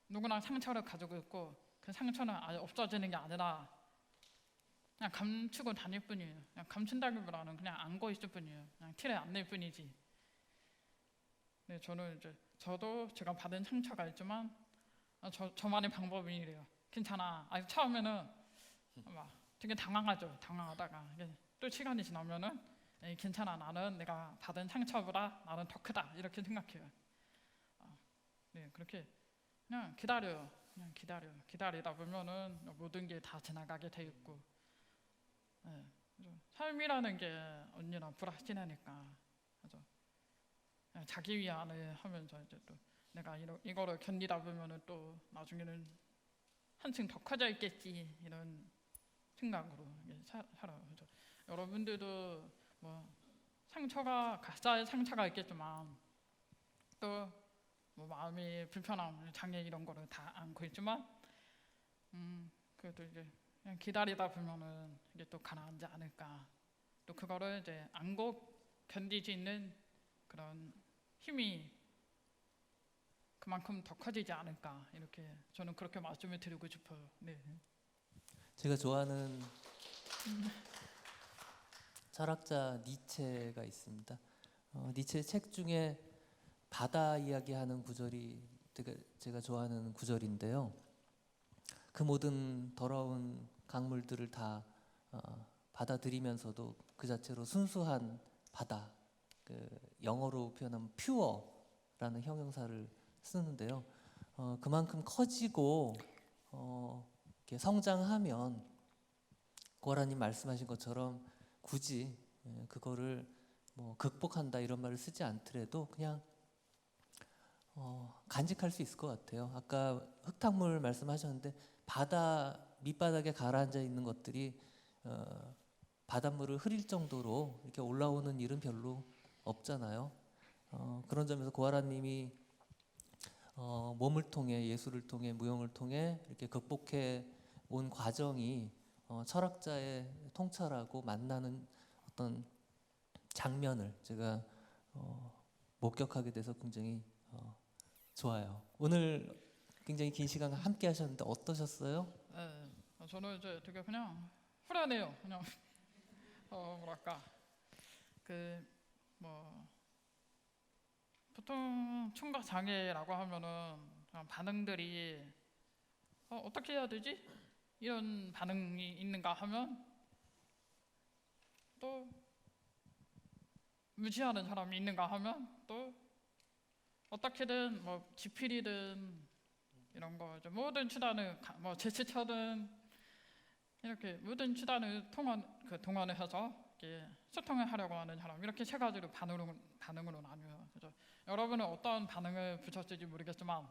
누구나 상처를 가지고 있고 그 상처는 아예 없어지는 게 아니라 그냥 감추고 다닐 뿐이에요. 그냥 감춘다기보다는 그냥 안고 있을 뿐이에요. 그냥 티를 안 낼 뿐이지. 네, 저는 이제 저도 제가 받은 상처가 있지만 저만의 방법이 이래요. 괜찮아. 처음에는 막 되게 당황하죠. 당황하다가 또 시간이 지나면은 괜찮아. 나는 내가 받은 상처보다 나는 더 크다. 이렇게 생각해요. 네, 그렇게 그냥 기다려요. 그냥 기다리다 보면은 모든 게 다 지나가게 돼 있고, 네, 삶이라는 게 언제나 불확실하니까, 그래서 자기 위안을 하면서 이제 또 내가 이거를 견디다 보면은 또 나중에는 한층 더 커져 있겠지 이런 생각으로 살아요. 그래서 여러분들도 뭐 각자의 상처가 있겠지만 또 뭐 마음이 불편함, 장애 이런 거를 다 안고 있지만 그래도 이제 그냥 기다리다 보면은 이게 또 가라앉지 않을까. 또 그거를 이제 안고 견딜 수 있는 그런 힘이 그만큼 더 커지지 않을까. 이렇게 저는 그렇게 말씀을 드리고 싶어요. 네. 제가 좋아하는 철학자 니체가 있습니다. 니체 책 중에 바다 이야기하는 구절이 되게 제가 좋아하는 구절인데요. 그 모든 더러운 강물들을 다 받아들이면서도 그 자체로 순수한 바다, 그 영어로 표현하면 퓨어라는 형용사를 쓰는데요. 그만큼 커지고 이렇게 성장하면 고아라님 말씀하신 것처럼 굳이 그거를 뭐 극복한다 이런 말을 쓰지 않더라도 그냥 간직할 수 있을 것 같아요. 아까 흙탕물 말씀하셨는데 바다 밑바닥에 가라앉아 있는 것들이 바닷물을 흐릴 정도로 이렇게 올라오는 일은 별로 없잖아요. 그런 점에서 고아라님이 몸을 통해 예술을 통해 무용을 통해 이렇게 극복해 온 과정이 철학자의 통찰하고 만나는 어떤 장면을 제가 목격하게 돼서 굉장히 좋아요. 오늘 굉장히 긴 시간 함께 하셨는데 어떠셨어요? 네, 저는 이제 되게 그냥 후련해요. 그냥 뭐랄까 그 뭐 보통 청각 장애라고 하면은 그냥 반응들이 어떻게 해야 되지? 이런 반응이 있는가 하면 또 무시하는 사람이 있는가 하면 또 어떻게든 뭐 지필이든 이런 거 이제 모든 수단을 뭐 제스처든 이렇게 모든 수단을 동원을 해서 이렇게 소통을 하려고 하는 사람 이렇게 세 가지로 반응으로 나뉘어요. 그래서 여러분은 어떤 반응을 붙였을지 모르겠지만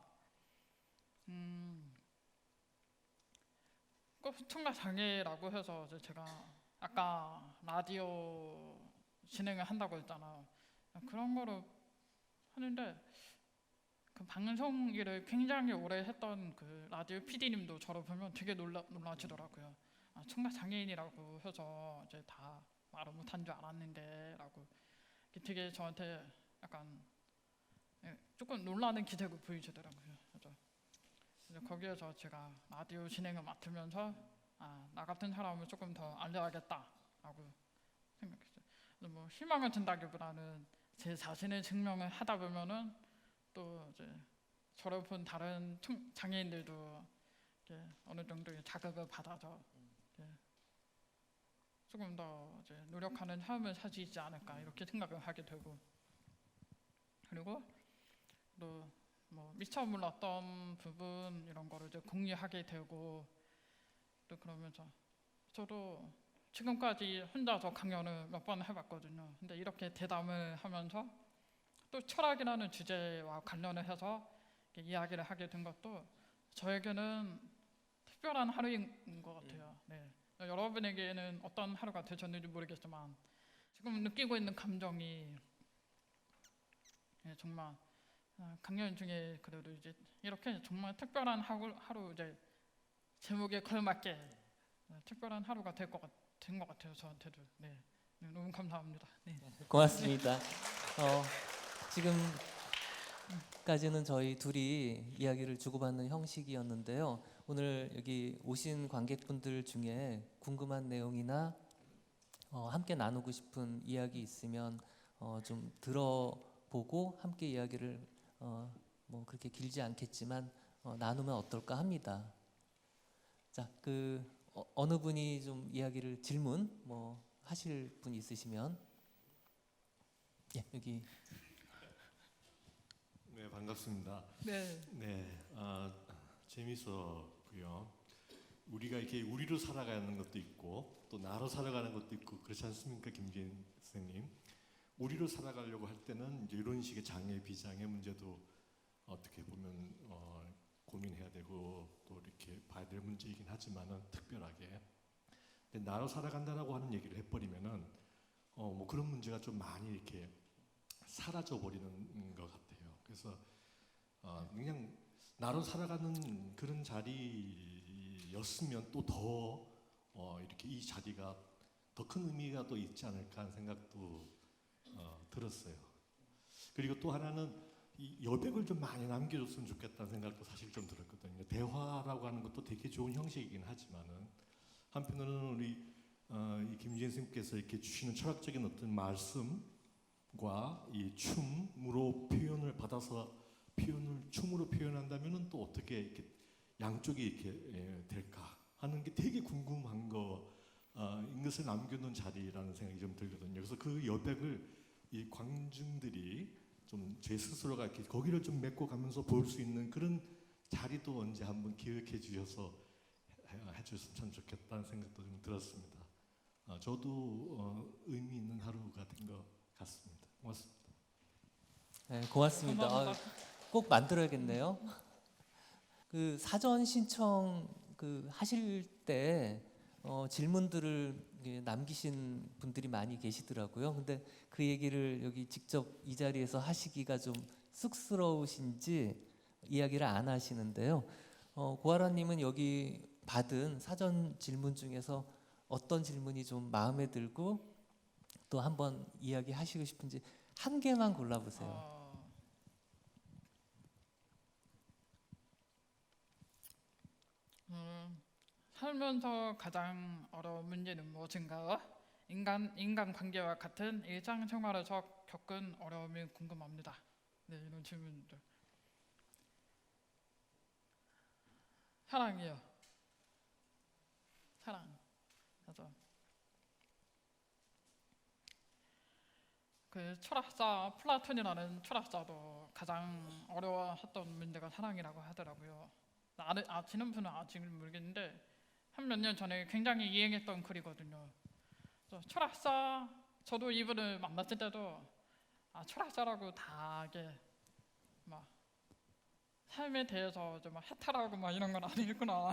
꼭 청각 장애라고 해서 이제 제가 아까 라디오 진행을 한다고 했잖아요. 그런 거로 하는데 그 방송 일을 굉장히 오래 했던 그 라디오 PD님도 저를 보면 되게 놀라시더라고요. 청각 장애인이라고 해서 이제 다 말을 못한 줄 알았는데라고 되게 저한테 약간 조금 놀라는 기색을 보이시더라고요. 그래서 거기에서 제가 라디오 진행을 맡으면서 나 같은 사람을 조금 더 알려야겠다라고 생각했어요. 그래서 뭐 희망을 준다기보다는 제 자신의 증명을 하다 보면은 또 이제 저를 본 다른 장애인들도 어느 정도의 자극을 받아서 조금 더 이제 노력하는 삶을 살 수 있지 않을까 이렇게 생각을 하게 되고 그리고 또 뭐 미처 몰랐던 부분 이런 거를 이제 공유하게 되고 또 그러면서 저도 지금까지 혼자서 강연을 몇 번 해봤거든요. 근데 이렇게 대담을 하면서 또 철학이라는 주제와 관련을 해서 이야기를 하게 된 것도 저에게는 특별한 하루인 것 같아요. 네. 여러분에게는 어떤 하루가 되셨는지 모르겠지만 지금 느끼고 있는 감정이 정말 강연 중에 그래도 이제 이렇게 정말 특별한 하루 이제 제목에 걸맞게 특별한 하루가 된 것 같아요. 저한테도. 네. 너무 감사합니다. 네. 고맙습니다. 지금까지는 저희 둘이 이야기를 주고받는 형식이었는데요. 오늘 여기 오신 관객분들 중에 궁금한 내용이나 함께 나누고 싶은 이야기 있으면 좀 들어보고 함께 이야기를 뭐 그렇게 길지 않겠지만 나누면 어떨까 합니다. 자, 어느 분이 좀 이야기를 질문 뭐 하실 분 있으시면 예, 여기. 네, 반갑습니다. 네. 네, 재밌었고요. 우리가 이렇게 우리로 살아가는 것도 있고 또 나로 살아가는 것도 있고 그렇지 않습니까, 김기현 선생님? 우리로 살아가려고 할 때는 이제 이런 식의 장애, 비장애 문제도 어떻게 보면 고민해야 되고 또 이렇게 봐야 될 문제이긴 하지만은 특별하게 근데 나로 살아간다라고 하는 얘기를 해버리면은 뭐 그런 문제가 좀 많이 이렇게 사라져 버리는 것 같아요. 그래서 그냥 나로 살아가는 그런 자리였으면 또 더 이렇게 이 자리가 더 큰 의미가 또 있지 않을까 하는 생각도 들었어요. 그리고 또 하나는 이 여백을 좀 많이 남겨줬으면 좋겠다는 생각도 사실 좀 들었거든요. 대화라고 하는 것도 되게 좋은 형식이긴 하지만은 한편으로는 우리 이 김지현 선생님께서 이렇게 주시는 철학적인 어떤 말씀 이 춤으로 표현을 받아서 표현을 춤으로 표현한다면은 또 어떻게 이렇게 양쪽이 이렇게 될까 하는 게 되게 궁금한 거인 것을 남겨놓은 자리라는 생각이 좀 들거든요. 그래서 그 여백을 이 관중들이 좀 제 스스로가 이렇게 거기를 좀 메꿔 가면서 볼 수 있는 그런 자리도 언제 한번 기획해 주셔서 해주셨으면 참 좋겠다는 생각도 좀 들었습니다. 저도 의미 있는 하루가 된 것 같습니다. 고맙습니다. 네, 고맙습니다. 감사합니다. 꼭 만들어야겠네요. 그 사전 신청 그 하실 때 질문들을 이게 남기신 분들이 많이 계시더라고요. 근데 그 얘기를 여기 직접 이 자리에서 하시기가 좀 쑥스러우신지 이야기를 안 하시는데요. 고아라님은 여기 받은 사전 질문 중에서 어떤 질문이 좀 마음에 들고 또 한번 이야기하시고 싶은지 한 개만 골라보세요. 살면서 가장 어려운 문제는 무엇인가요? 인간 관계와 같은 일상생활에서 겪은 어려움이 궁금합니다. 네, 이런 질문들. 사랑이요. 사랑. 맞아. 그 철학자 플라톤이라는 철학자도 가장 어려워했던 문제가 사랑이라고 하더라고요. 아시는 분은 아직은 모르겠는데 한 몇 년 전에 굉장히 유행했던 글이거든요. 그래서 철학자, 저도 이분을 만났을 때도 철학자라고 다 이게 막 삶에 대해서 좀 해탈하고 막 이런 건 아니겠구나.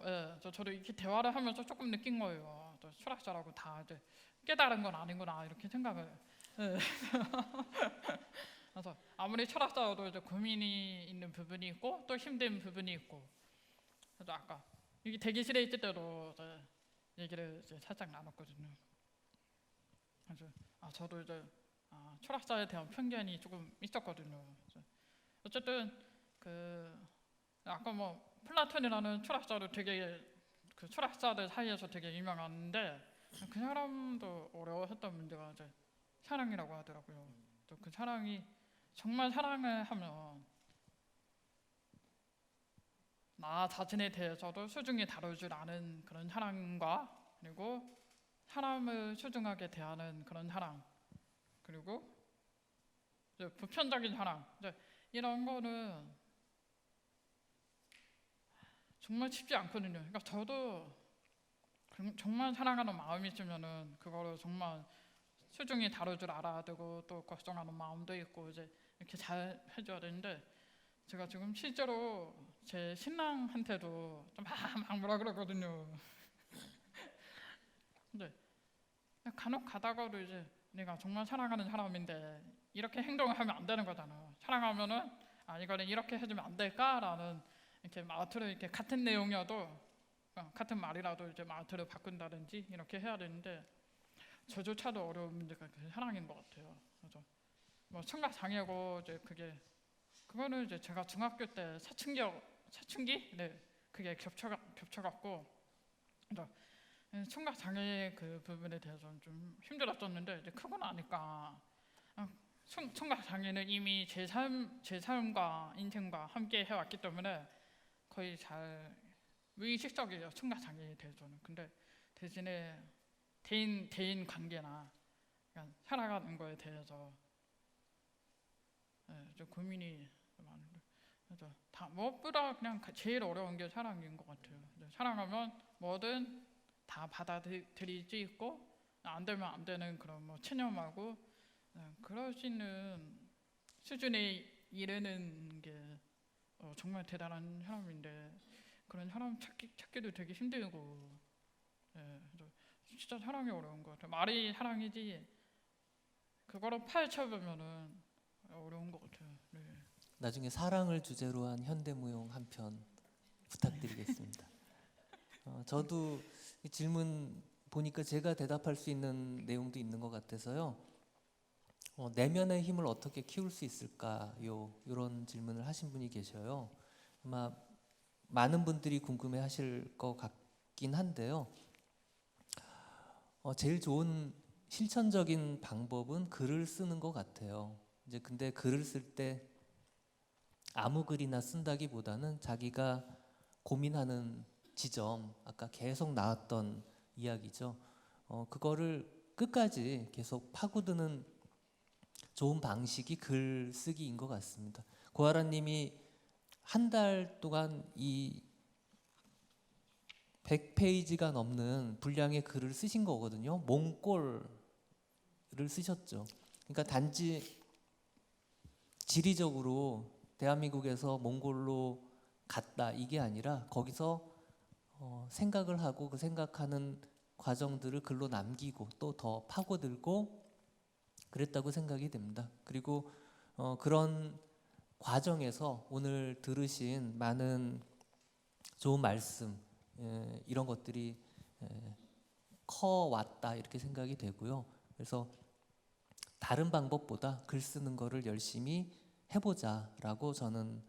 예, 저도 이렇게 대화를 하면서 조금 느낀 거예요. 또 철학자라고 다 이제 깨달은 건 아니구나 이렇게 생각을. 예. 그래서 아무리 철학자여도 이제 고민이 있는 부분이 있고 또 힘든 부분이 있고. 그래서 아까 여기 대기실에 있을 때도 이제 얘기를 이제 살짝 나눴거든요. 그래서 저도 이제 철학자에 대한 편견이 조금 있었거든요. 어쨌든 그 아까 뭐 플라톤이라는 철학자도 되게 그 철학자들 사이에서 되게 유명한데 그 사람도 어려워했던 문제가 이제 사랑이라고 하더라고요. 또 그 사랑이 정말 사랑을 하면 나 자신에 대해서도 소중히 다룰 줄 아는 그런 사랑과 그리고 사람을 소중하게 대하는 그런 사랑 그리고 이제 보편적인 사랑 이제 이런 거는 정말 쉽지 않거든요. 그러니까 저도 정말 사랑하는 마음이 있으면은 그거를 정말 소중히 다룰 줄 알아야 되고 또 걱정하는 마음도 있고 이제 이렇게 잘 해줘야 되는데 제가 지금 실제로 제 신랑한테도 좀 막 뭐라 그러거든요. 근데 간혹 가다가도 이제 내가 정말 사랑하는 사람인데 이렇게 행동을 하면 안 되는 거잖아. 사랑하면은 이거는 이렇게 해주면 안 될까라는 이렇게 말투를 이렇게 같은 내용이어도 같은 말이라도 이제 말투를 바꾼다든지 이렇게 해야 되는데 저조차도 어려운 문제가 그 사랑인 것 같아요. 그래서 뭐 청각 장애고 이제 그거는 이제 제가 중학교 때 사춘기 네 그게 겹쳐갖고 청각 장애 그 부분에 대해서는 좀 힘들었었는데 이제 크고 나니까 청각 장애는 이미 제 삶과 인생과 함께 해왔기 때문에 거의 잘 무의식적이에요. 청각 장애에 대해서는. 근데 대신에 대인 관계나 그러니까 살아가는 거에 대해서 좀 고민이 많은데 그래서 다 무엇보다 그냥 제일 어려운 게 사랑인 것 같아요. 사랑하면 뭐든 다 받아들일 수 있고 안 되면 안 되는 그런 뭐 체념하고 그럴 수 있는 수준에 이르는 게 정말 대단한 사람인데 그런 사람 찾기도 되게 힘들고 진짜 사랑이 어려운 것 같아요. 말이 사랑이지 그거를 파헤쳐보면은 어려운 것 같아요. 네. 나중에 사랑을 주제로 한 현대무용 한 편 부탁드리겠습니다. 저도 이 질문 보니까 제가 대답할 수 있는 내용도 있는 것 같아서요. 내면의 힘을 어떻게 키울 수 있을까요? 이런 질문을 하신 분이 계셔요. 아마 많은 분들이 궁금해하실 것 같긴 한데요. 제일 좋은 실천적인 방법은 글을 쓰는 것 같아요. 이제 근데 글을 쓸 때 아무 글이나 쓴다기보다는 자기가 고민하는 지점, 아까 계속 나왔던 이야기죠. 그거를 끝까지 계속 파고드는 좋은 방식이 글 쓰기인 것 같습니다. 고아라님이 한 달 동안 이 100페이지가 넘는 분량의 글을 쓰신 거거든요. 몽골을 쓰셨죠. 그러니까 단지 지리적으로 대한민국에서 몽골로 갔다 이게 아니라 거기서 생각을 하고 그 생각하는 과정들을 글로 남기고 또 더 파고들고 그랬다고 생각이 됩니다. 그리고 그런 과정에서 오늘 들으신 많은 좋은 말씀 이런 것들이 커왔다 이렇게 생각이 되고요. 그래서 다른 방법보다 글 쓰는 거를 열심히 해보자라고 저는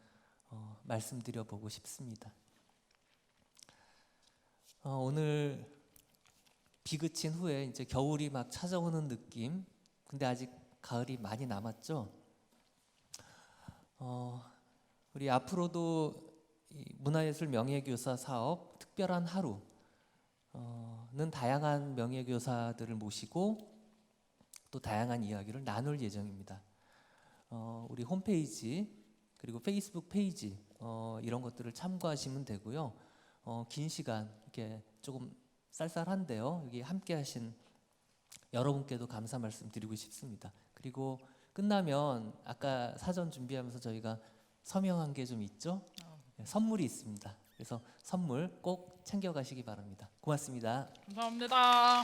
말씀드려보고 싶습니다. 오늘 비 그친 후에 이제 겨울이 막 찾아오는 느낌. 근데 아직 가을이 많이 남았죠. 우리 앞으로도 이 문화예술 명예교사 사업 특별한 하루는 다양한 명예교사들을 모시고 또 다양한 이야기를 나눌 예정입니다. 우리 홈페이지 그리고 페이스북 페이지 이런 것들을 참고하시면 되고요. 긴 시간 이렇게 조금 쌀쌀한데요. 여기 함께하신 여러분께도 감사 말씀드리고 싶습니다. 그리고 끝나면 아까 사전 준비하면서 저희가 서명한 게 좀 있죠? 선물이 있습니다. 그래서 선물 꼭 챙겨가시기 바랍니다. 고맙습니다. 감사합니다.